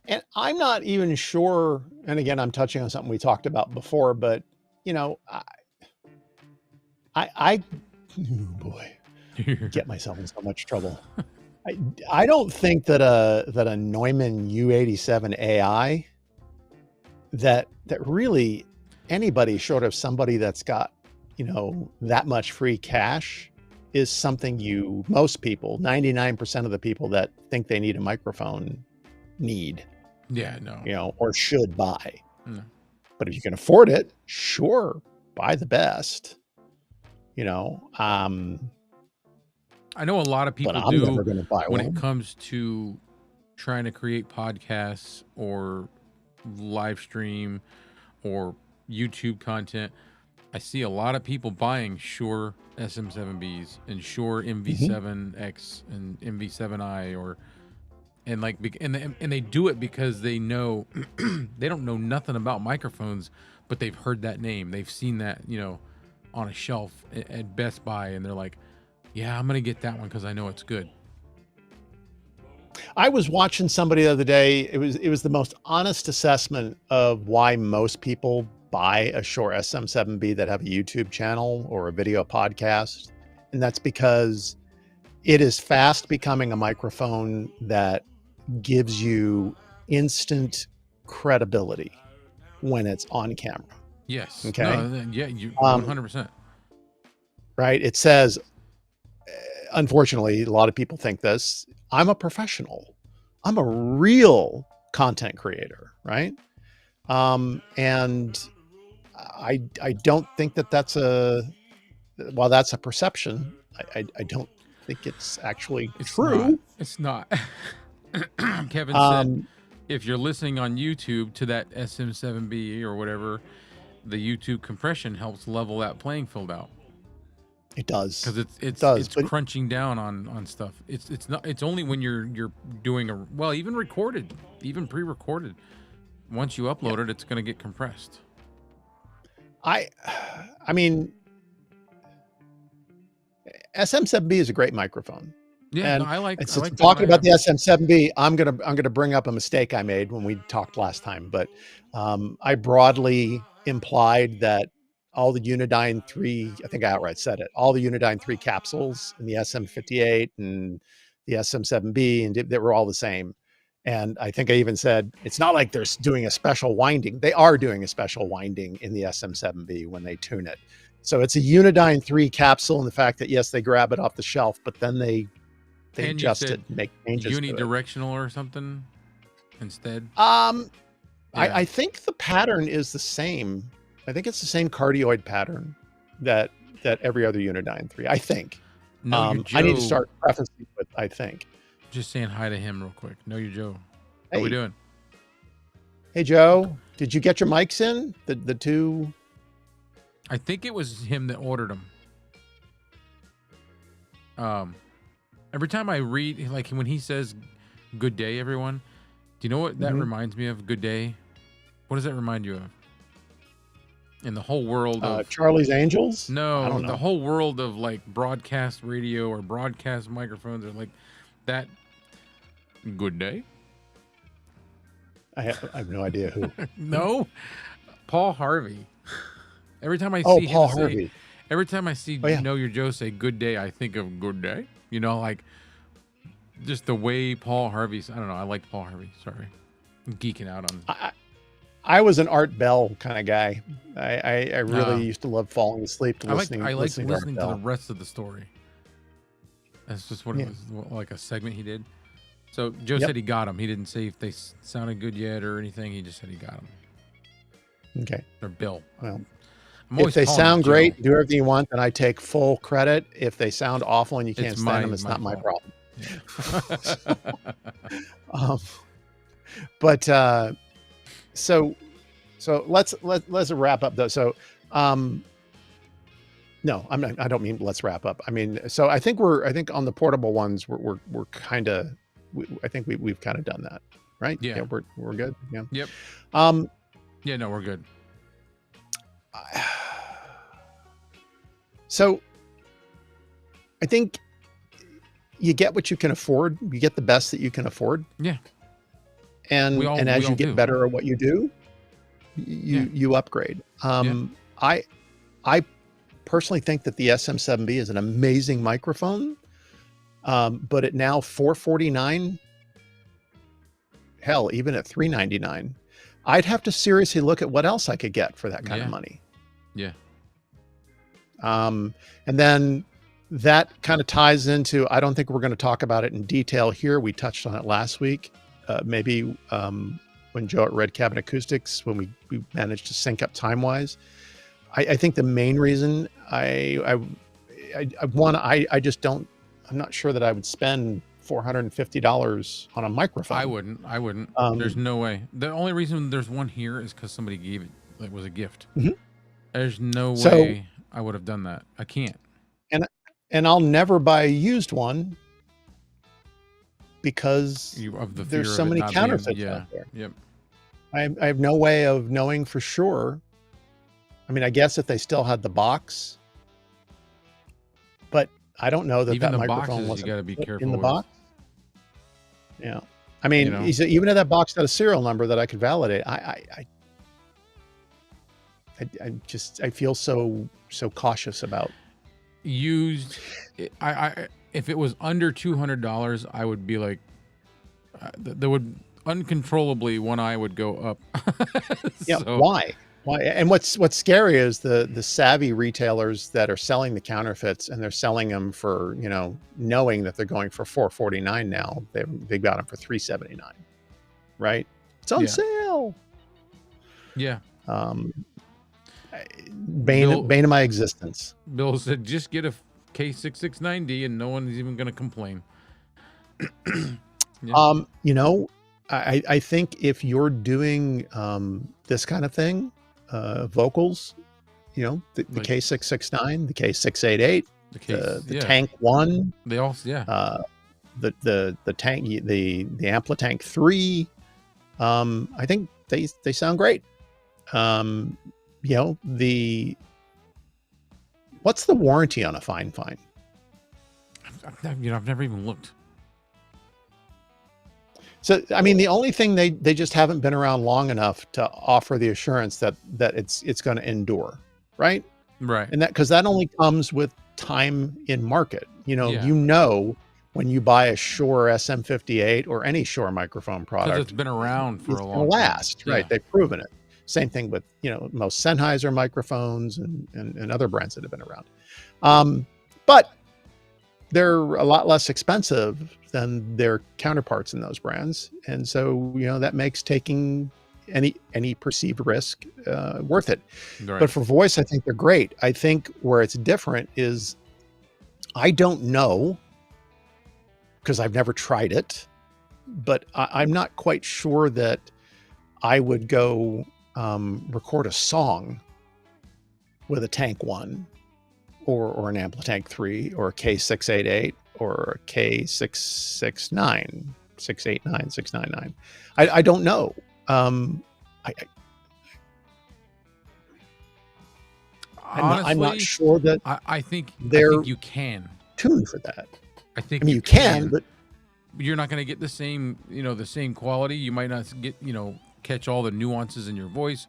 And I'm not even sure, and again, I'm touching on something we talked about before, but, you know, I oh boy, get myself in so much trouble. I don't think that a Neumann U87 AI, that really anybody short of somebody that's got, you know, that much free cash, is something most people, 99% of the people that think they need a microphone, need. Yeah, no. You know, or should buy. No. But if you can afford it, sure, buy the best. You know, I know a lot of people but I'm do never going to buy when one. it comes to trying to create podcasts or live stream or YouTube content. I see a lot of people buying Shure SM7Bs and Shure MV7X and MV7i, and they do it because they know they don't know nothing about microphones, but they've heard that name, they've seen that, you know, on a shelf at Best Buy, and they're like, yeah, I'm gonna get that one because I know it's good. I was watching somebody the other day. It was the most honest assessment of why most people buy a Shure SM7B that have a YouTube channel or a video podcast. And that's because it is fast becoming a microphone that gives you instant credibility when it's on camera. Yes. Okay. No, yeah, you 100%. Right. It says, unfortunately, a lot of people think this: I'm a professional. I'm a real content creator, right? And I don't think that's while that's a perception, I don't think it's actually true. It's not. Kevin said, if you're listening on YouTube to that SM7B or whatever, the YouTube compression helps level that playing field out. It does, because it's crunching down on stuff. It's not. It's only when you're doing even recorded, even pre-recorded. Once you upload it, it's going to get compressed. I mean, SM7B is a great microphone. Yeah, and no, I like talking about the SM7B. I'm gonna bring up a mistake I made when we talked last time, but I broadly implied that all the Unidyne 3, I think I outright said it, all the Unidyne 3 capsules in the SM58 and the SM7B, and they were all the same. And I think I even said, it's not like they're doing a special winding. They are doing a special winding in the SM7B when they tune it. So it's a Unidyne 3 capsule, and the fact that, yes, they grab it off the shelf, but then they adjust it, make changes. Unidirectional or something instead? I think the pattern is the same. I think it's the same cardioid pattern that every other Unidyne 3, I think. No, Joe, I need to start prefacing with I think. Just saying hi to him real quick. Know you, Joe. Hey. How we doing? Hey, Joe. Did you get your mics in? The two? I think it was him that ordered them. Every time I read, like when he says "Good day, everyone," do you know what that reminds me of? Good day. What does that remind you of? In the whole world of Charlie's Angels? I no, don't know. the whole world of like broadcast radio or broadcast microphones or like that. Good day. I have no idea who. No, Paul Harvey. Every time I Oh, see Paul him Harvey. say, every time I see Oh, yeah. Know Your Joe say "Good day," I think of "Good day." You know, like just the way Paul Harvey's. I don't know. I like Paul Harvey. Sorry, I'm geeking out on. I was an Art Bell kind of guy. I really used to love falling asleep to listening. I like listening to the Bell. rest of the story. That's just what it was, like a segment he did. So Joe said he got them. He didn't say if they sounded good yet or anything. He just said he got them. Okay. Or Bill. Well, if they sound great, do everything you want, then I take full credit. If they sound awful and you can't stand them, it's not my problem. Yeah. But so let's wrap up though. So no, I'm not. I don't mean let's wrap up. I mean, so I think on the portable ones we're kind of. I think we've kind of done that, right? Yeah, we're good. Yeah. Yep. Yeah, no, we're good. So I think you get what you can afford. You get the best that you can afford. Yeah. And as you get better at what you do, you upgrade. I personally think that the SM7B is an amazing microphone. But at now $449, hell, even at $399, I'd have to seriously look at what else I could get for that kind of money. Yeah. And then that kind of ties into, I don't think we're going to talk about it in detail here. We touched on it last week. Maybe when Joe at Red Cabin Acoustics, when we managed to sync up time-wise. I think the main reason I'm not sure that I would spend $450 on a microphone. I wouldn't. There's no way. The only reason there's one here is because somebody gave it. It was a gift. Mm-hmm. There's no way I would have done that. I can't. And I'll never buy a used one because there's so many counterfeits out there. Yep. I have no way of knowing for sure. I mean, I guess if they still had the box, but I don't know that even that the microphone boxes, wasn't you got to be careful in the with. box. Yeah, I mean, even if that box had a serial number that I could validate, I feel so cautious about used. I if it was under $200, I would be like, there would uncontrollably one eye would go up. Yeah, why? And what's scary is the savvy retailers that are selling the counterfeits, and they're selling them for, knowing that they're going for $449 now. They got them for $379, right? It's on sale. Yeah. Bane of my existence. Bill said, just get a K669D and no one's even going to complain. Yeah. I think if you're doing this kind of thing, vocals, the K669, the K688, the Tank 1, they all, the Tank, the Amplitank 3, I think they sound great. What's the warranty on a Fine? I've never even looked. So, I mean, the only thing they just haven't been around long enough to offer the assurance that it's going to endure, right? Right. And because that only comes with time in market. When you buy a Shure SM58 or any Shure microphone product, it's been around for a long time. Last, right? They've proven it. Same thing with most Sennheiser microphones and other brands that have been around, but they're a lot less expensive than their counterparts in those brands, and so that makes taking any perceived risk worth it. Right. But for voice, I think they're great. I think where it's different is I don't know, because I've never tried it, but I'm not quite sure that I would go record a song with a Tank 1 or an Amplitank 3 or a K688 or a K669, 689, 699. I don't know. Honestly, I'm not sure that I think you can tune for that. I think I mean, you can, but you're not going to get the same, the same quality. You might not get, catch all the nuances in your voice,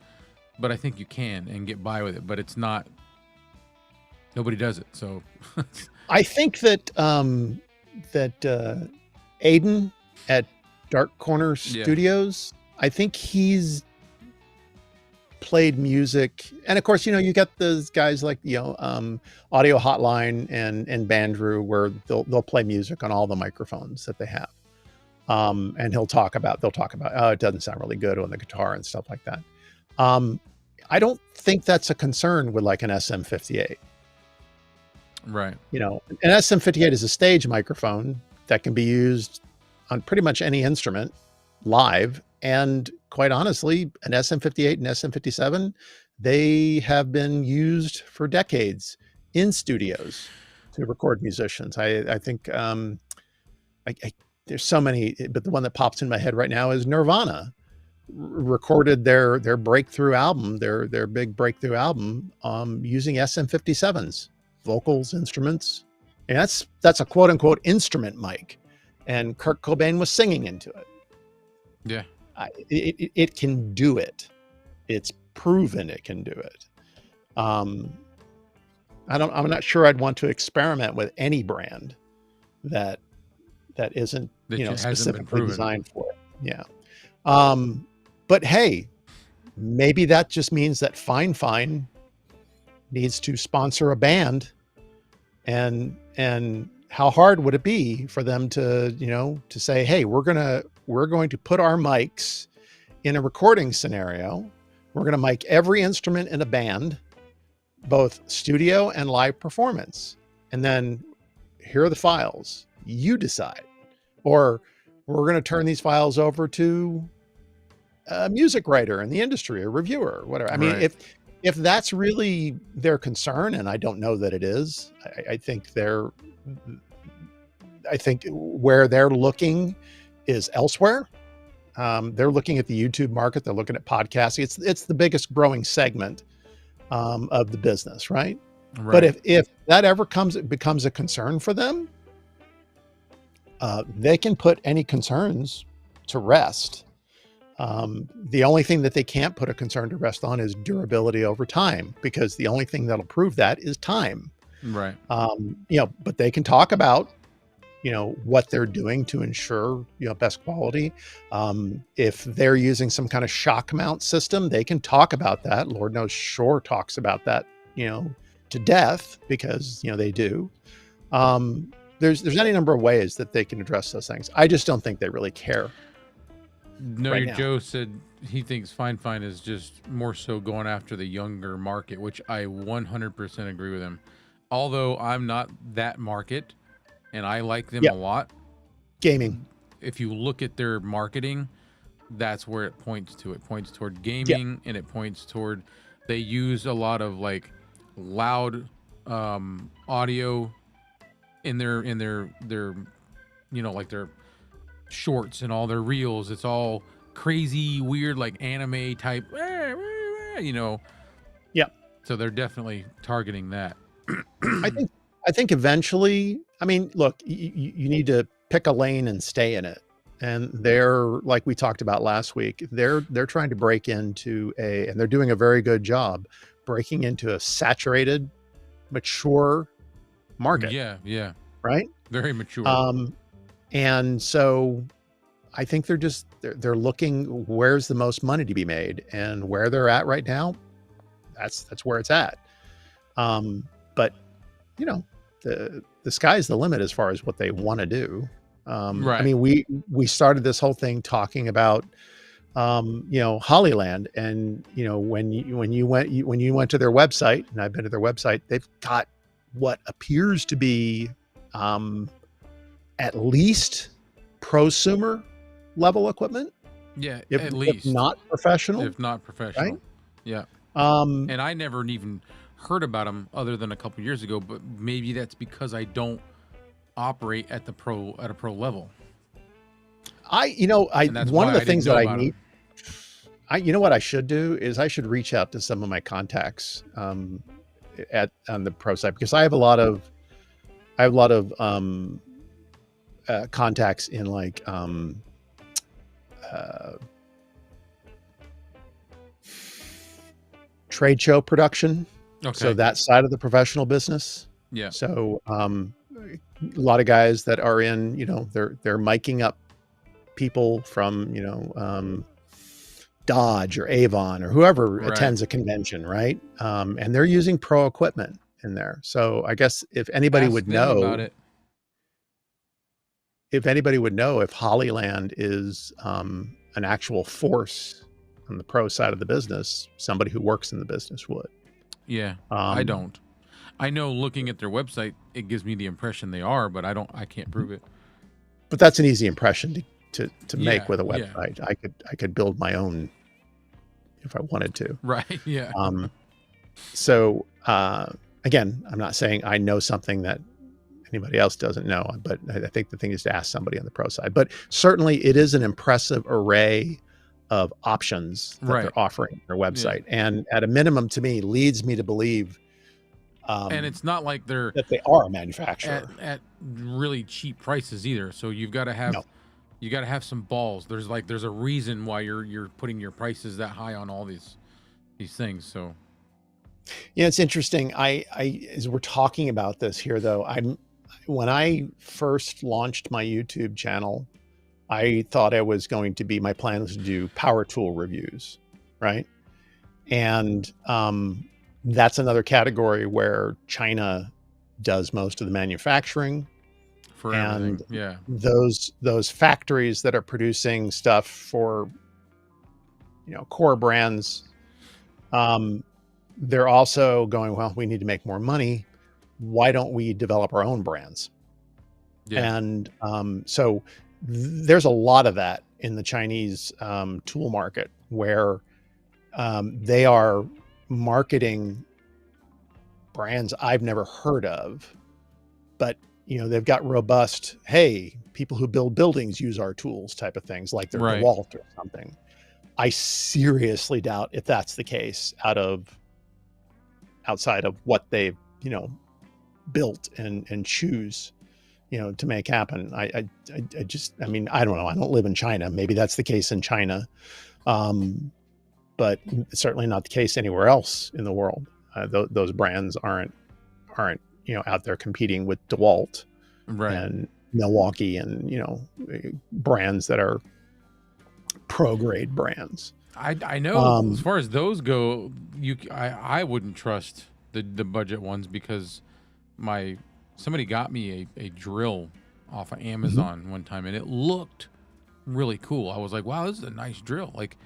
but I think you can and get by with it. But it's not. Nobody does it, so. I think that Aiden at Dark Corner Studios, I think he's played music, and of course, you get those guys like Audio Hotline and Bandrew, where they'll play music on all the microphones that they have, and they'll talk about oh, it doesn't sound really good on the guitar and stuff like that. I don't think that's a concern with like an SM58. Right. An SM58 is a stage microphone that can be used on pretty much any instrument live. And quite honestly, an SM58 and SM57, they have been used for decades in studios to record musicians. I think there's so many, but the one that pops in my head right now is Nirvana. Recorded their breakthrough album, their big breakthrough album, using SM57s, vocals, instruments, and that's a quote unquote instrument mic, and Kurt Cobain was singing into it. Yeah, it can do it. It's proven it can do it. I'm not sure I'd want to experiment with any brand that isn't specifically designed for it. Yeah. But hey, maybe that just means that Fine needs to sponsor a band, and how hard would it be for them to to say, hey, we're going to put our mics in a recording scenario. We're going to mic every instrument in a band, both studio and live performance, and then here are the files. You decide, or we're going to turn these files over to a music writer in the industry, a reviewer, whatever. I mean, if that's really their concern, and I don't know that it is, I think where they're looking is elsewhere. They're looking at the YouTube market. They're looking at podcasting. It's the biggest growing segment of the business, right? But if that ever becomes a concern for them, they can put any concerns to rest. The only thing that they can't put a concern to rest on is durability over time, because the only thing that'll prove that is time. Right. But they can talk about, what they're doing to ensure, best quality. If they're using some kind of shock mount system, they can talk about that. Lord knows Shure talks about that, to death, because, they do. There's any number of ways that they can address those things. I just don't think they really care. No, right Joe said he thinks Fine is just more so going after the younger market, which I 100% agree with him. Although I'm not that market, and I like them a lot. Gaming. If you look at their marketing, that's where it points to. It points toward gaming, and it points toward they use a lot of like loud audio in their like their shorts and all their reels. It's all crazy, weird, like anime type, Yeah. So they're definitely targeting that. I think eventually, I mean, look, you need to pick a lane and stay in it. And they're, like we talked about last week, they're trying to break into and they're doing a very good job breaking into a saturated, mature market. Yeah. Right? Very mature. And so I think they're looking where's the most money to be made, and where they're at right now, that's where it's at. But the sky's the limit as far as what they want to do. Right. I mean, we started this whole thing talking about Hollyland, and when you went to their website, and I've been to their website, they've got what appears to be at least prosumer level equipment. Yeah, at least. If not professional. Right? Yeah. And I never even heard about them other than a couple years ago, but maybe that's because I don't operate at a pro level. One of the things that I need, what I should do is I should reach out to some of my contacts on the pro side, because I have a lot of contacts in like trade show production. Okay. So that side of the professional business. Yeah. So a lot of guys that are in, they're miking up people from, Dodge or Avon or whoever attends a convention, right? And they're using pro equipment in there. So I guess if anybody would know about it, if Hollyland is an actual force on the pro side of the business, somebody who works in the business would. Yeah, I don't. I know looking at their website, it gives me the impression they are, but I can't prove it. But that's an easy impression to make with a website. Yeah. I could build my own if I wanted to. Right. Yeah. So again, I'm not saying I know something that anybody else doesn't know, but I think the thing is to ask somebody on the pro side. But certainly it is an impressive array of options that they're offering on their website. Yeah. And at a minimum, to me, leads me to believe and it's not like that they are a manufacturer at really cheap prices either. So you've got to have some balls. There's a reason why you're putting your prices that high on all these things. So yeah, it's interesting. I as we're talking about this here though, when I first launched my YouTube channel, I thought my plan was to do power tool reviews, right? And that's another category where China does most of the manufacturing. For everything. Yeah. Those factories that are producing stuff for, core brands, they're also going, well, we need to make more money. Why don't we develop our own brands? Yeah. And so there's a lot of that in the Chinese tool market where they are marketing brands I've never heard of, but they've got robust, hey, people who build buildings use our tools type of things, like they're DeWalt or something. I seriously doubt if that's the case outside of what they've built and choose to make happen. I don't know. I don't live in China. Maybe that's the case in China. But it's certainly not the case anywhere else in the world. Those brands aren't out there competing with DeWalt and Milwaukee and brands that are pro grade brands. I know as far as those go, I wouldn't trust the budget ones, because somebody got me a drill off of Amazon one time, and it looked really cool. I was like, wow, this is a nice drill. Like,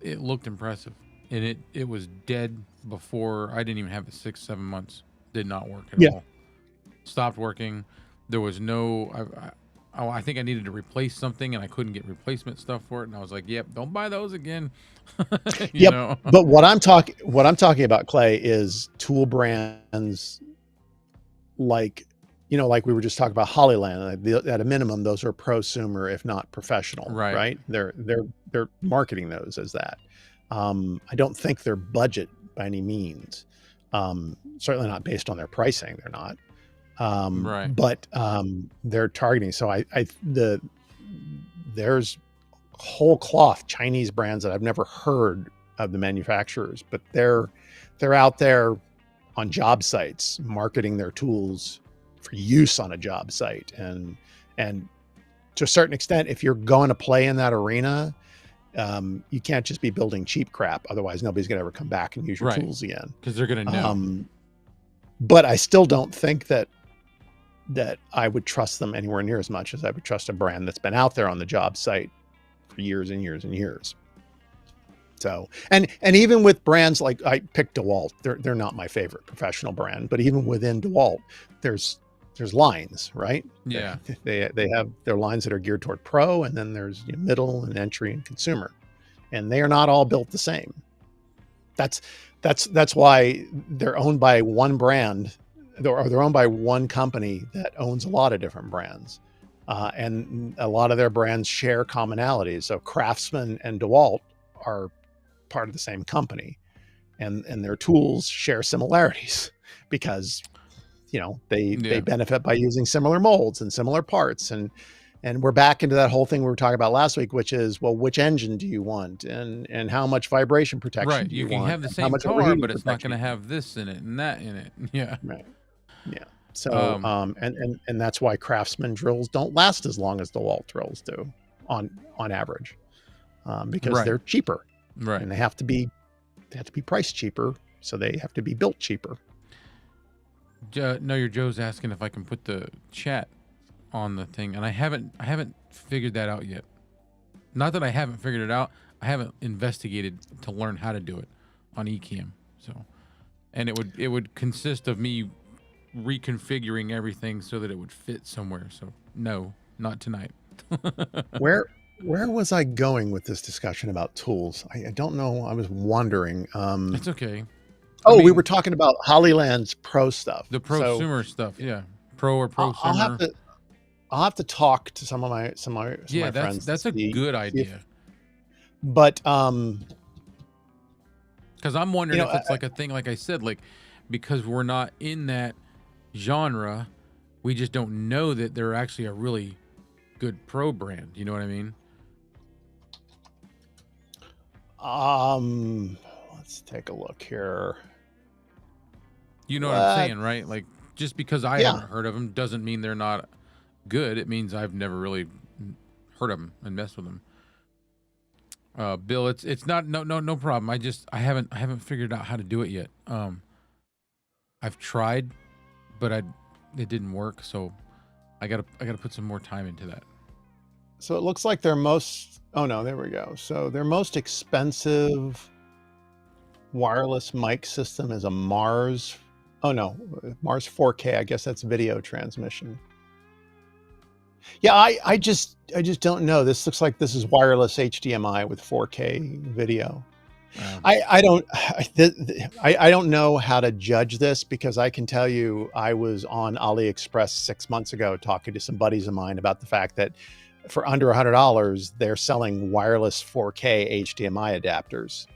it looked impressive, and it was dead before. I didn't even have it 6-7 months. Did not work at all. Stopped working. There was no. I think I needed to replace something, and I couldn't get replacement stuff for it. And I was like, "Yep, don't buy those again." you know? But what I'm talking about, Clay, is tool brands like we were just talking about Hollyland. At a minimum, those are prosumer, if not professional, right? They're marketing those as that. I don't think they're budget by any means. Certainly not based on their pricing. They're not. But they're targeting. So there's whole cloth Chinese brands that I've never heard of the manufacturers, but they're out there on job sites marketing their tools for use on a job site. And to a certain extent, if you're going to play in that arena, you can't just be building cheap crap. Otherwise, nobody's going to ever come back and use your tools again. Because they're going to know. But I still don't think that I would trust them anywhere near as much as I would trust a brand that's been out there on the job site for years and years and years. So, and even with brands like, I picked DeWalt, they're not my favorite professional brand, but even within DeWalt, there's lines, right? Yeah. They have their lines that are geared toward pro, and then there's middle and entry and consumer, and they are not all built the same. That's why they're owned by one brand, or they're owned by one company that owns a lot of different brands. And a lot of their brands share commonalities. So Craftsman and DeWalt are part of the same company, and their tools share similarities because, they benefit by using similar molds and similar parts. And we're back into that whole thing we were talking about last week, which is, well, which engine do you want, and how much vibration protection right. do you want? You can have the same car, but it's not going to have this in it and that in it. Yeah. Right. Yeah. So, and that's why Craftsman drills don't last as long as DeWalt drills do on average, because they're cheaper, right? And they have to be priced cheaper, so they have to be built cheaper. No, your Joe's asking if I can put the chat on the thing, and I haven't figured that out yet. Not that I haven't figured it out, I haven't investigated to learn how to do it on Ecamm. So, and it would consist of me reconfiguring everything so that it would fit somewhere. So no, not tonight. Where was I going with this discussion about tools? I don't know. I was wondering. It's okay. We were talking about Hollyland's pro stuff. The prosumer stuff, yeah. Pro or prosumer. I'll have to talk to some of my friends. That's a good idea. But because I'm wondering if it's like a thing, like I said, like because we're not in that genre, we just don't know that they're actually a really good pro brand. You know what I mean? Let's take a look here. You know what I'm saying, right? Like just because I haven't heard of them doesn't mean they're not good. It means I've never really heard of them and messed with them. Bill, it's not no problem. I haven't figured out how to do it yet. I've tried, but it didn't work. So I gotta put some more time into that. So it looks like their most. Oh no, there we go. So their most expensive wireless mic system is a Mars. Oh no, Mars 4K. I guess that's video transmission. Yeah, I just don't know. This looks like this is wireless HDMI with 4K video. I don't know how to judge this, because I can tell you I was on AliExpress 6 months ago talking to some buddies of mine about the fact that for under $100 they're selling wireless 4K HDMI adapters.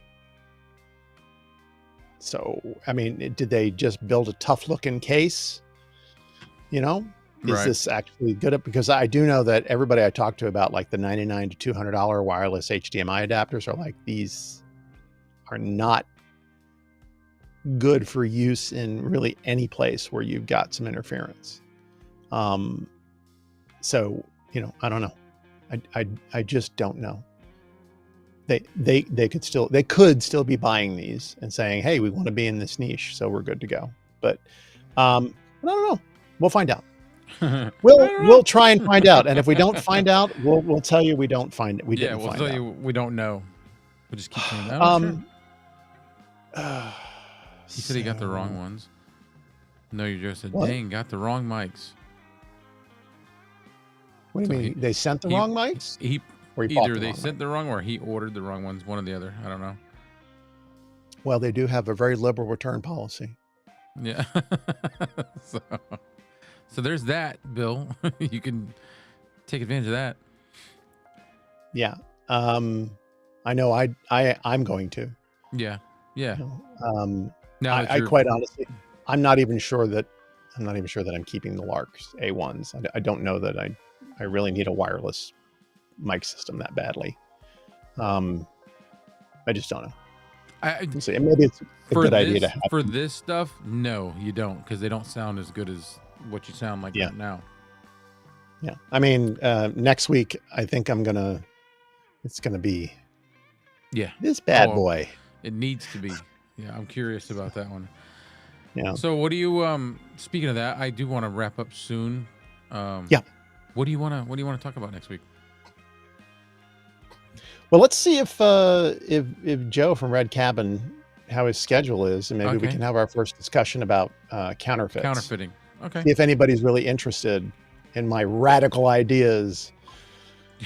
So I mean, did they just build a tough looking case? Is this actually good? Because I do know that everybody I talk to about like the $99 to $200 wireless HDMI adapters are like, these are not good for use in really any place where you've got some interference. So, I don't know. I just don't know. They could still be buying these and saying, hey, we want to be in this niche, so we're good to go. But I don't know. We'll find out. We'll try and find out, and if we don't find out, we'll tell you we don't find it. We'll tell you we don't know. We'll just keep saying that. He said he got the wrong ones. No, you just said, dang, got the wrong mics. What do you mean? They sent the wrong mics? Either they sent the wrong, or he ordered the wrong ones. One or the other. I don't know. Well, they do have a very liberal return policy. Yeah. So there's that, Bill. You can take advantage of that. Yeah. I know I'm going to. Yeah. Yeah. I quite honestly, I'm not even sure that I'm keeping the Larks A1s. I don't know that I really need a wireless mic system that badly. I just don't know. See, maybe it's a good idea to have for this stuff. No, you don't, because they don't sound as good as what you sound like right now. Yeah, I mean, next week I think it's gonna be this bad boy. It needs to be. Yeah, I'm curious about that one. Yeah. So what do you speaking of that, I do want to wrap up soon. What do you want to talk about next week? Well, let's see if Joe from Red Cabin, how his schedule is, and maybe we can have our first discussion about counterfeiting. Okay. See if anybody's really interested in my radical ideas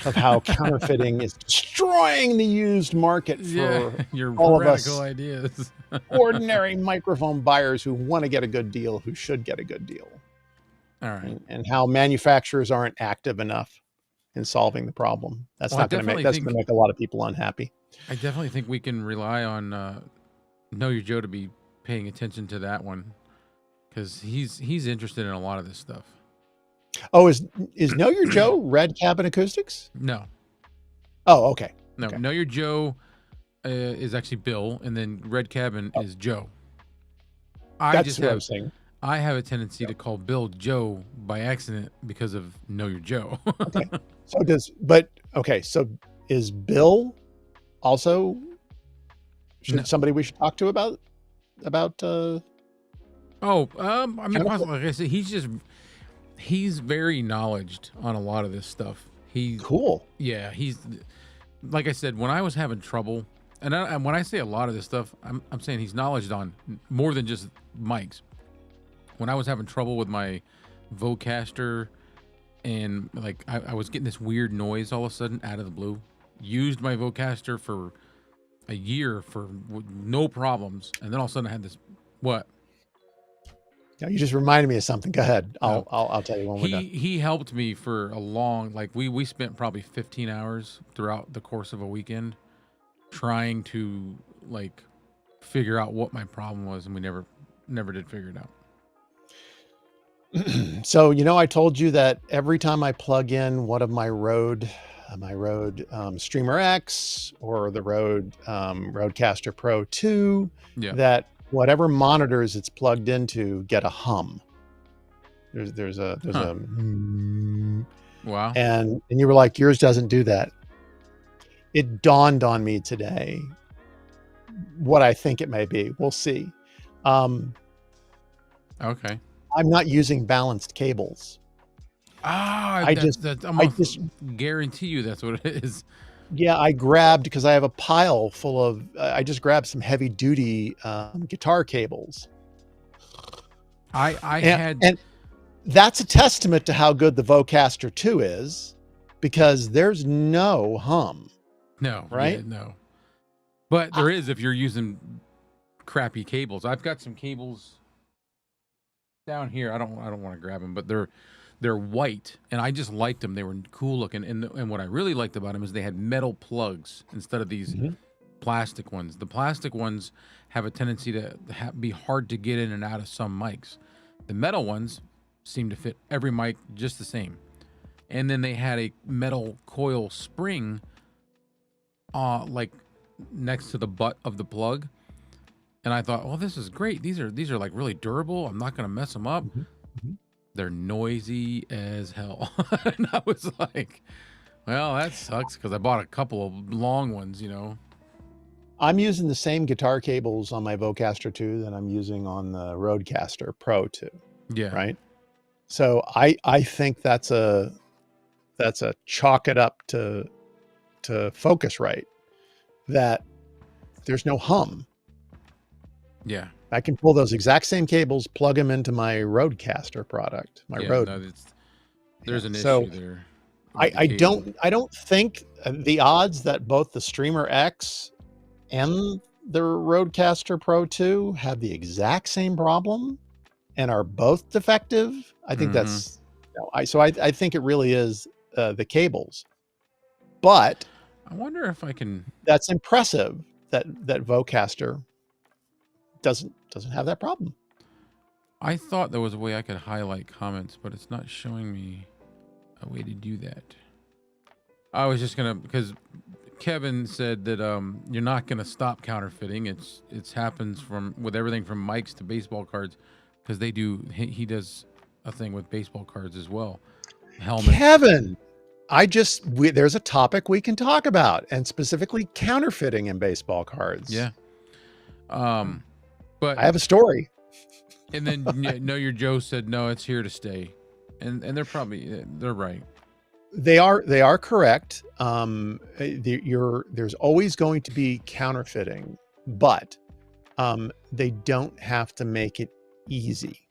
of how counterfeiting is destroying the used market for your all radical of us ideas. ordinary microphone buyers who want to get a good deal, who should get a good deal. All right. And how manufacturers aren't active enough in solving the problem. That's not going to make, that's going to make a lot of people unhappy. I definitely think we can rely on Know Your Joe to be paying attention to that one, because he's interested in a lot of this stuff. Oh, is Know Your Joe Red Cabin Acoustics? No. Oh, okay. No, okay. Know Your Joe is actually Bill, and then Red Cabin is Joe. That's what I was saying. I have a tendency to call Bill Joe by accident because of Know Your Joe. Okay. So is Bill also somebody we should talk to about I mean, like I said, he's very knowledgeable on a lot of this stuff. Cool. Yeah, he's, like I said, when I was having trouble, and when I say a lot of this stuff, I'm saying he's knowledgeable on more than just mics. When I was having trouble with my Vocaster, and like I was getting this weird noise all of a sudden out of the blue, used my Vocaster for a year for no problems, and then all of a sudden I had this. What? Yeah, you just reminded me of something. Go ahead. I'll tell you when we're done. He helped me for a long, like we spent probably 15 hours throughout the course of a weekend trying to like figure out what my problem was, and we never did figure it out. So, I told you that every time I plug in one of my Rode Streamer X or the Rode Rodecaster Pro 2, that whatever monitors it's plugged into get a hum. There's a wow. And you were like, yours doesn't do that. It dawned on me today what I think it may be. We'll see. Okay. I'm not using balanced cables. I just guarantee you that's what it is. Yeah, I grabbed, because I have a pile full of, I just grabbed some heavy duty guitar cables. And that's a testament to how good the Vocaster 2 is, because there's no hum. No, right? Yeah, no. But there is if you're using crappy cables. I've got some cables down here. I don't want to grab them, but they're white, and I just liked them. They were cool looking, and what I really liked about them is they had metal plugs instead of these plastic ones. The plastic ones have a tendency to be hard to get in and out of some mics. The metal ones seem to fit every mic just the same. And then they had a metal coil spring like next to the butt of the plug. And I thought, well, this is great. These are like really durable. I'm not going to mess them up. They're noisy as hell. And I was like, well, that sucks, because I bought a couple of long ones, I'm using the same guitar cables on my Vocaster 2 that I'm using on the Rodecaster Pro 2. Yeah. Right. So I think that's a chalk it up to Focusrite, that there's no hum. Yeah. I can pull those exact same cables, plug them into my Rodecaster product, Rode. No, there's an issue there. I don't think the odds that both the Streamer X and the Rodecaster Pro 2 have the exact same problem and are both defective. I think that's, I think it really is the cables. But I wonder if I can. That's impressive that Vocaster doesn't have that problem. I thought there was a way I could highlight comments, but it's not showing me a way to do that. I was just gonna, because Kevin said that you're not gonna stop counterfeiting. It's happens with everything from mics to baseball cards, because he does a thing with baseball cards as well. Helmets. Kevin, there's a topic we can talk about, and specifically counterfeiting in baseball cards. Yeah. But I have a story. And then Know Your Joe said, no, it's here to stay. And they're right. They are correct. There's always going to be counterfeiting, but they don't have to make it easy.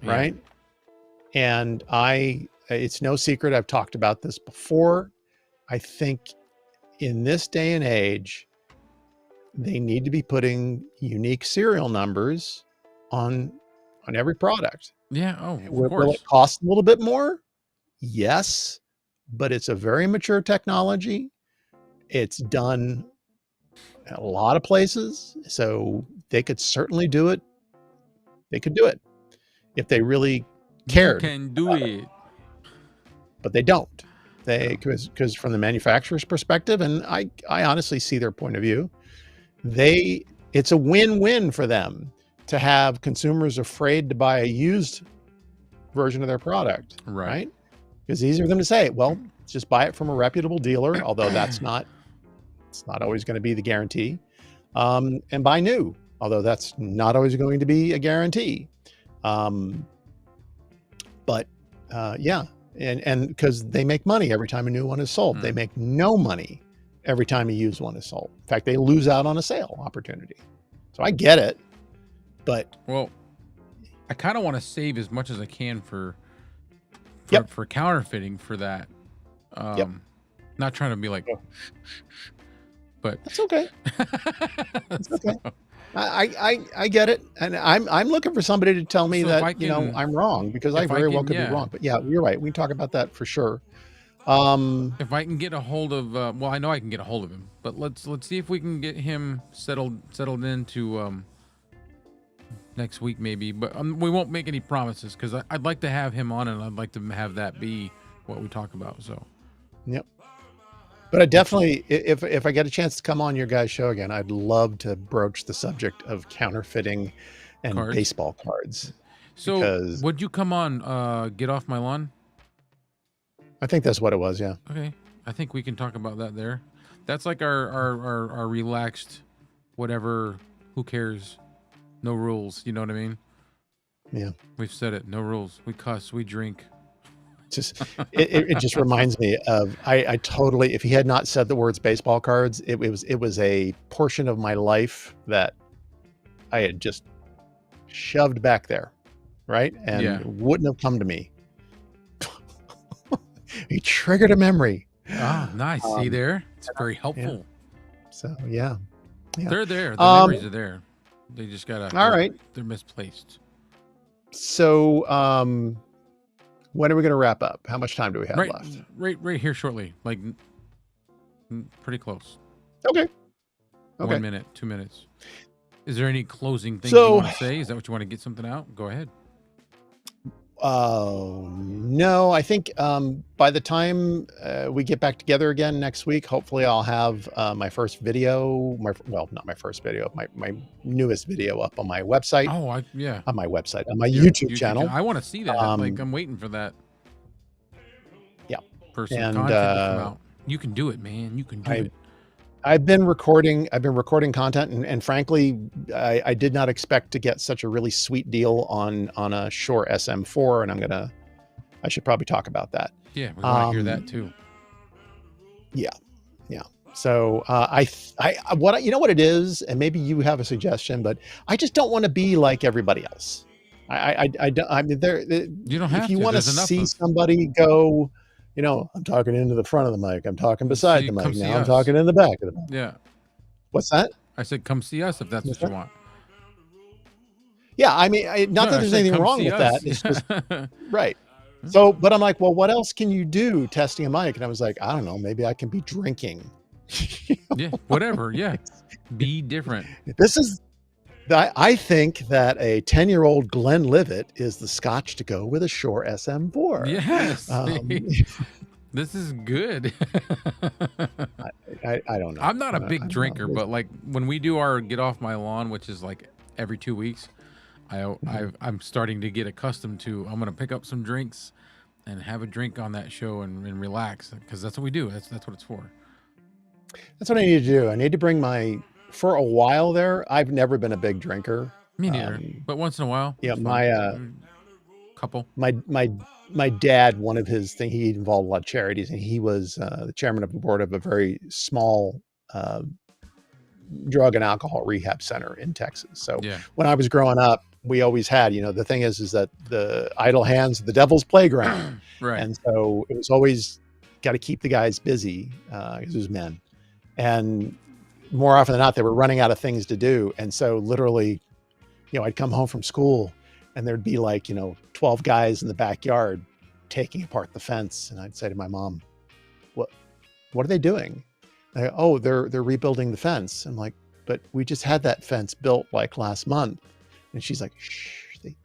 Right. And it's no secret, I've talked about this before, I think in this day and age, they need to be putting unique serial numbers on every product. Yeah. Oh, of Will course. it cost a little bit more? Yes, but it's a very mature technology. It's done a lot of places, so they could certainly do it. They could do it if they really cared. You can do it. But they don't. Because from the manufacturer's perspective, and I honestly see their point of view, it's a win-win for them to have consumers afraid to buy a used version of their product, right? Because it's easier for them to say, well, just buy it from a reputable dealer, although it's not always going to be the guarantee, and buy new, although that's not always going to be a guarantee. Yeah, and because they make money every time a new one is sold, they make no money every time a used one is sold. In fact, they lose out on a sale opportunity. So I get it, but well, I kind of want to save as much as I can for counterfeiting for that. Not trying to be like, but that's okay. That's okay. I get it, and I'm looking for somebody to tell me that I'm wrong, because I very well could be wrong. But yeah, you're right. We can talk about that for sure. If I can get a hold of, well, I know I can get a hold of him, but let's see if we can get him settled into next week maybe. But we won't make any promises, because I'd like to have him on, and I'd like to have that be what we talk about. So, yep. But I definitely, if I get a chance to come on your guys' show again, I'd love to broach the subject of counterfeiting and baseball cards. So would you come on Get Off My Lawn? I think that's what it was, yeah. Okay. I think we can talk about that there. That's like our relaxed, whatever, who cares, no rules, you know what I mean? Yeah. We've said it, no rules. We cuss, we drink. It just reminds me of I totally, if he had not said the words baseball cards, it was a portion of my life that I had just shoved back there, right? And wouldn't have come to me. He triggered a memory. Oh, nice. See there? It's very helpful. Yeah. So yeah. They're there. The memories are there. They just gotta. All right. They're misplaced. So when are we going to wrap up? How much time do we have left? Right here shortly. Like pretty close. Okay. 1 minute, 2 minutes. Is there any closing things you want to say? Is that what you want to get something out? Go ahead. No, I think by the time we get back together again next week, hopefully I'll have my first video, not my first video, my newest video up on my website. Oh, on my website, on my YouTube channel. I want to see that. Like I'm waiting for that. Yeah. Person content to come out. You can do it, man. You can do it. I've been recording content, and frankly, I did not expect to get such a really sweet deal on a Shure SM4, and I should probably talk about that. Yeah, we want to hear that too. Yeah. So you know what it is, and maybe you have a suggestion, but I just don't want to be like everybody else. I mean, you don't have if you want to see somebody go, I'm talking into the front of the mic. I'm talking beside the mic. Now I'm talking in the back of the mic. Yeah. What's that? I said, come see us if that's what you want. Yeah. I mean, not that there's anything wrong with that. It's just, right. So, but I'm like, well, what else can you do testing a mic? And I was like, I don't know. Maybe I can be drinking. Yeah. Whatever. Yeah. Be different. I think that a 10-year-old Glenlivet is the scotch to go with a Shure SM4. Yes. This is good. I don't know. I'm not a big drinker, but like when we do our Get Off My Lawn, which is like every 2 weeks, I'm starting to get accustomed to, I'm going to pick up some drinks and have a drink on that show and relax, because that's what we do. That's what it's for. That's what I need to do. I need to bring for a while there, I've never been a big drinker. Me neither. But once in a while. Yeah, couple. My dad, one of his things, he involved a lot of charities, and he was the chairman of the board of a very small drug and alcohol rehab center in Texas. So when I was growing up, we always had, the thing is that the idle hands, the devil's playground. Right. And so it was always got to keep the guys busy because it was men, and more often than not, they were running out of things to do. And so literally, I'd come home from school and there'd be like, 12 guys in the backyard taking apart the fence. And I'd say to my mom, what are they doing? Oh, they're rebuilding the fence. I'm like, but we just had that fence built like last month. And she's like, shh, they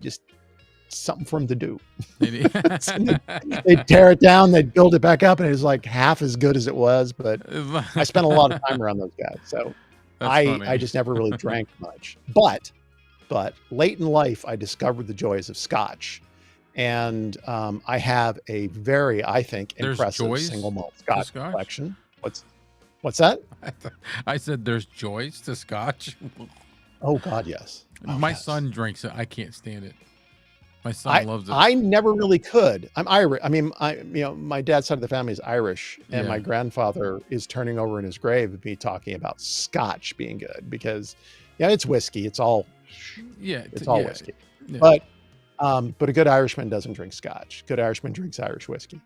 just something for them to do. They'd tear it down, they'd build it back up, and it was like half as good as it was. But I spent a lot of time around those guys, so I just never really drank much. But late in life, I discovered the joys of Scotch, and I have a very, I think, impressive single malt Scotch collection. What's that? I said there's joys to Scotch. Oh God, yes. My son drinks it. I can't stand it. My son loves it. I never really could. I'm Irish. I mean, my dad's side of the family is Irish, and my grandfather is turning over in his grave with me talking about Scotch being good because, it's whiskey. It's all whiskey. Yeah. But a good Irishman doesn't drink Scotch. Good Irishman drinks Irish whiskey.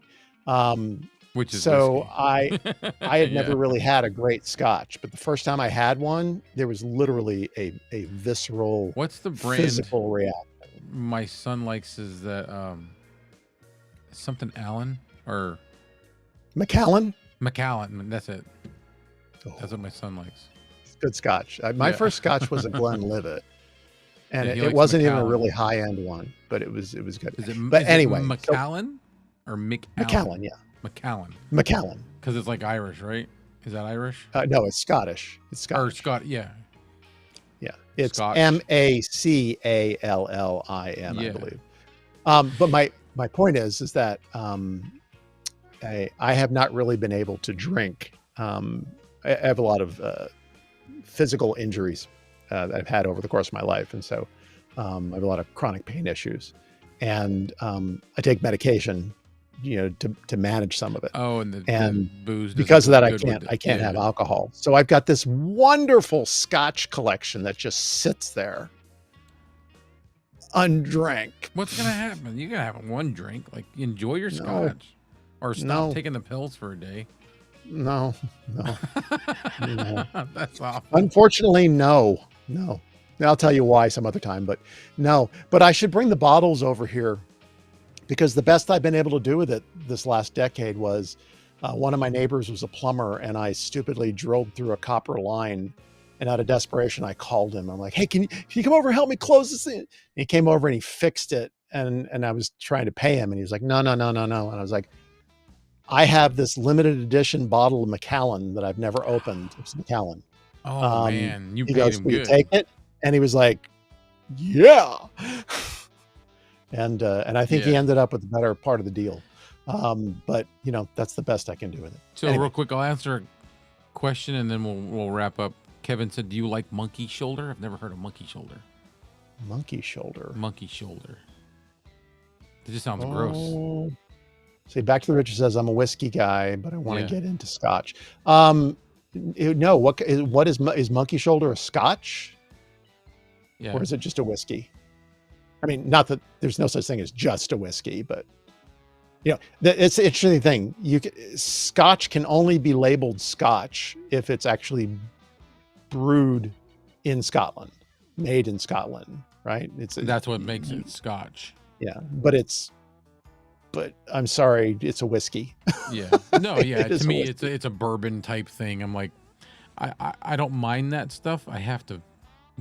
Which is so whiskey. I had never really had a great Scotch, but the first time I had one, there was literally a visceral, what's the brand? Physical reaction. My son likes is that something Allen or Macallan. That's it. That's what my son likes. It's good Scotch. My first Scotch was a Glenlivet, and it wasn't even a really high end one, but it was good. But anyway, Macallan or Macallan, yeah. Macallan. Because it's like Irish, right? Is that Irish? No, it's Scottish. It's Scottish. Or yeah. Yeah, it's Scotch. Macallin, I believe. But my point is that I have not really been able to drink. I have a lot of physical injuries that I've had over the course of my life, and so I have a lot of chronic pain issues, and I take medication, to manage some of it. Oh, and the booze. Because of that, I can't have alcohol. So I've got this wonderful Scotch collection that just sits there, undrank. What's gonna happen? You're gonna have one drink. Like, enjoy your Scotch, or stop taking the pills for a day. No. That's awful. Unfortunately, no. I'll tell you why some other time, but no. But I should bring the bottles over here, because the best I've been able to do with it this last decade was one of my neighbors was a plumber, and I stupidly drilled through a copper line, and out of desperation, I called him. I'm like, hey, can you come over and help me close this thing? And he came over and he fixed it, and I was trying to pay him, and he was like, no. And I was like, I have this limited edition bottle of Macallan that I've never opened. It's Macallan. Oh, man, you paid him good. Take it? And he was like, yeah. And I think he ended up with the better part of the deal. But that's the best I can do with it. So anyway. Real quick, I'll answer a question and then we'll wrap up. Kevin said, do you like monkey shoulder? I've never heard of monkey shoulder. Monkey shoulder. It just sounds gross. See, Back to the Richard says, I'm a whiskey guy, but I want to get into Scotch. No, is monkey shoulder a Scotch? Yeah. Or is it just a whiskey? I mean, not that there's no such thing as just a whiskey, but it's the interesting thing. Scotch can only be labeled Scotch if it's actually brewed in Scotland, made in Scotland, right? That's what makes it Scotch. Yeah, but I'm sorry, it's a whiskey. Yeah, no, yeah. To me, it's a bourbon type thing. I'm like, I don't mind that stuff. I have to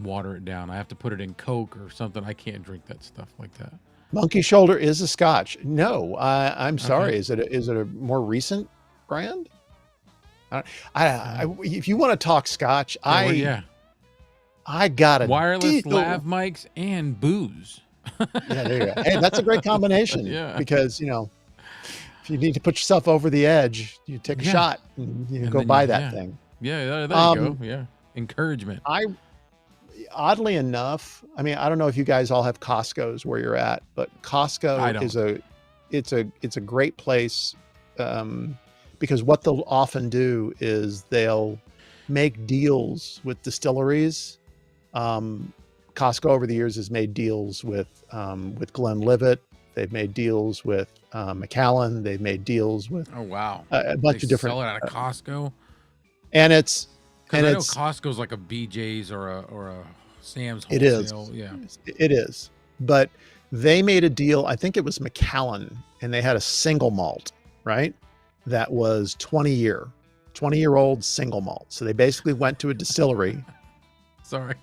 water it down. I have to put it in Coke or something. I can't drink that stuff like that. Monkey shoulder is a Scotch. No, I'm sorry. Okay. Is it a more recent brand? If you want to talk Scotch, I got a wireless lav mics and booze. Yeah, there you go. Hey, that's a great combination. Because if you need to put yourself over the edge, you take a shot and go buy that thing. Yeah, there you go. Yeah, encouragement. Oddly enough, I mean, I don't know if you guys all have Costco's where you're at, but Costco is a great place because what they'll often do is they'll make deals with distilleries. Costco over the years has made deals with Glenlivet. They've made deals with Macallan. They've made deals with oh wow, a bunch of different. Sell it out of Costco, and it's because I know Costco's like a BJ's or a Sam's wholesale. It is. Yeah, it is. But they made a deal. I think it was Macallan, and they had a single malt, right? That was 20-year-old single malt. So they basically went to a distillery. Sorry.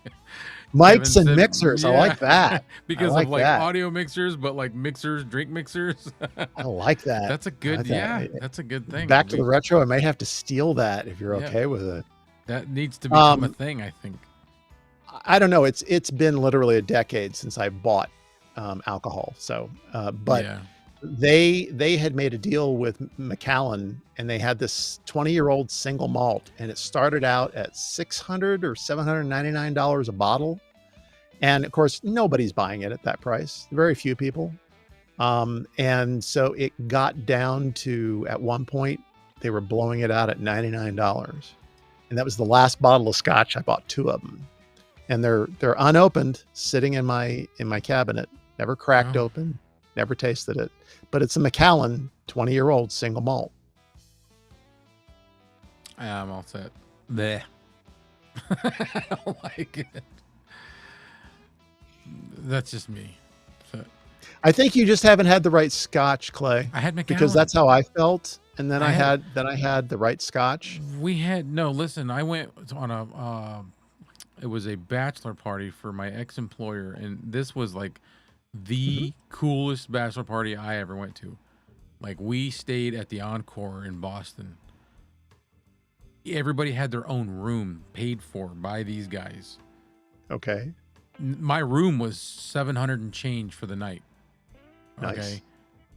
Mics and mixers. Yeah. I like that. Because of like audio mixers, but like mixers, drink mixers. I like that. That's a good, that's a good thing. Back to the retro. I may have to steal that if you're okay with it. That needs to become a thing, I think. I don't know. It's been literally a decade since I bought alcohol. So, but they had made a deal with Macallan, and they had this 20-year-old single malt, and it started out at $600 or $799 a bottle. And of course, nobody's buying it at that price. Very few people. And so it got down to, at one point, they were blowing it out at $99. And that was the last bottle of scotch. I bought 2 of them. And they're unopened, sitting in my cabinet, never cracked open, never tasted it. But it's a Macallan 20-year-old single malt. I'm all set. Bleh. I don't like it. That's just me. So, I think you just haven't had the right scotch, Clay. I had Macallan because that's how I felt, and then I had the right scotch. Listen, I went on a it was a bachelor party for my ex-employer, and this was like the coolest bachelor party I ever went to. Like, we stayed at the Encore in Boston. Everybody had their own room paid for by these guys. Okay. My room was $700 and change for the night. Nice. Okay.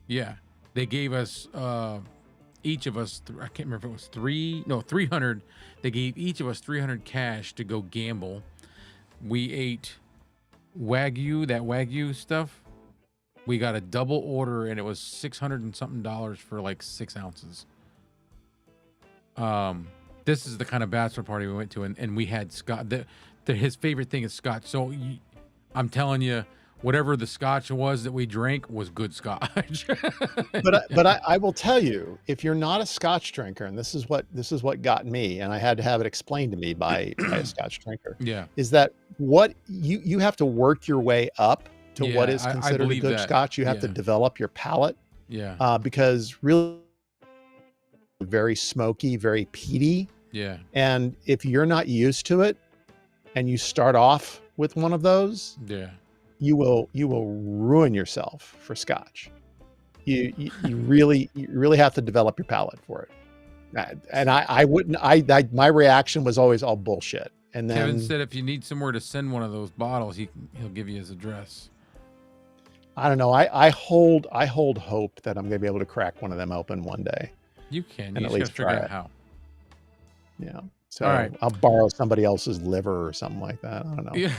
Yeah. They gave us each of us, I can't remember if it was 300. They gave each of us 300 cash to go gamble. We ate Wagyu stuff. We got a double order, and it was $600 and something for like 6 ounces. This is the kind of bachelor party we went to, and we had scotch. His favorite thing is scotch. So I'm telling you, whatever the scotch was that we drank was good scotch. but I will tell you, if you're not a scotch drinker, and this is what got me, and I had to have it explained to me by a scotch drinker. Yeah, is that what you have to work your way up to what is considered a good scotch. You have to develop your palate. Yeah, because really very smoky, very peaty. Yeah, and if you're not used to it, and you start off with one of those, you will ruin yourself for scotch. You really have to develop your palate for it. And I wouldn't. My reaction was always all bullshit. And then Kevin said if you need somewhere to send one of those bottles, he'll give you his address. I don't know. I hold hope that I'm going to be able to crack one of them open one day. You can. And you at least figure out how. Yeah. So I'll borrow somebody else's liver or something like that. I don't know. Yeah.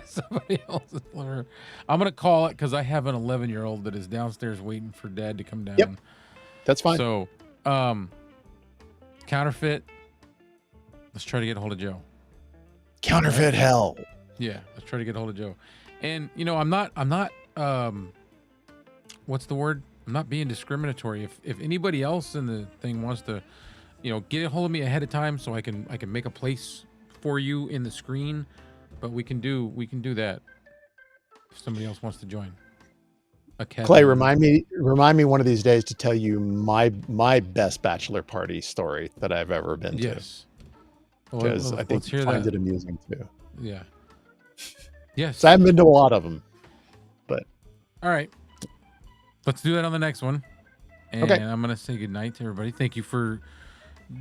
Somebody else's liver. I'm going to call it because I have an 11-year-old that is downstairs waiting for Dad to come down. Yep. That's fine. So, counterfeit. Let's try to get a hold of Joe. Counterfeit hell. Yeah. Let's try to get a hold of Joe. And, I'm not, what's the word? I'm not being discriminatory. If anybody else in the thing wants to, get a hold of me ahead of time so I can make a place for you in the screen, but we can do that if somebody else wants to join. Clay, remind me one of these days to tell you my best bachelor party story that I've ever been to. Yes. Because I think you find it amusing too. Yeah. Yes. So I haven't been to a lot of them, but. All right. Let's do that on the next one. And I'm going to say goodnight to everybody. Thank you for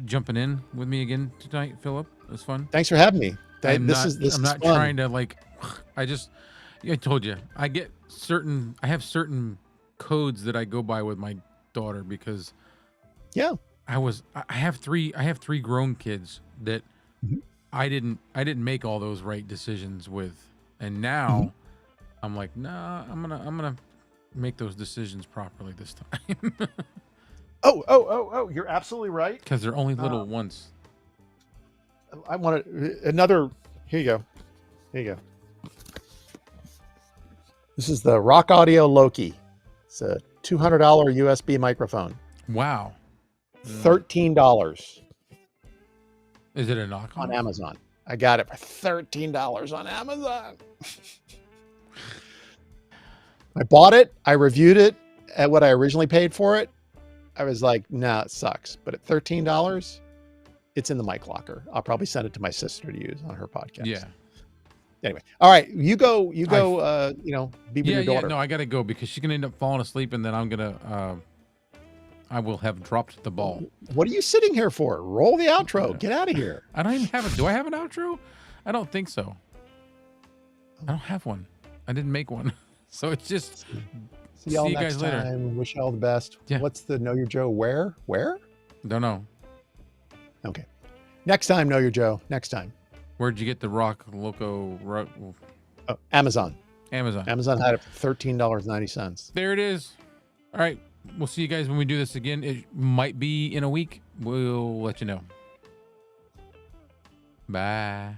jumping in with me again tonight, Philip. It was fun. Thanks for having me. I'm not trying to I told you, I have certain codes that I go by with my daughter because I have three grown kids that I didn't make all those right decisions with. And now I'm like, nah, I'm gonna make those decisions properly this time. Oh, you're absolutely right. Because they're only little once. I want another. Here you go. This is the Rock Audio Loki. It's a $200 USB microphone. Wow. $13. Is it a knockoff? On Amazon. I got it for $13 on Amazon. I bought it. I reviewed it at what I originally paid for it. I was like, nah, it sucks. But at $13, it's in the mic locker. I'll probably send it to my sister to use on her podcast. Yeah. Anyway, all right, you go, be with your daughter. Yeah, no, I got to go because she's going to end up falling asleep and then I will have dropped the ball. What are you sitting here for? Roll the outro. Get out of here. I don't even have do I have an outro? I don't think so. I don't have one. I didn't make one. So it's just see y'all next guys later. Time. Wish you all the best. Yeah. What's the Know Your Joe? Where? Don't know. Okay. Next time, Know Your Joe. Next time. Where'd you get the Rock Loco? Oh, Amazon. Amazon had it for $13.90. There it is. All right. We'll see you guys when we do this again. It might be in a week. We'll let you know. Bye.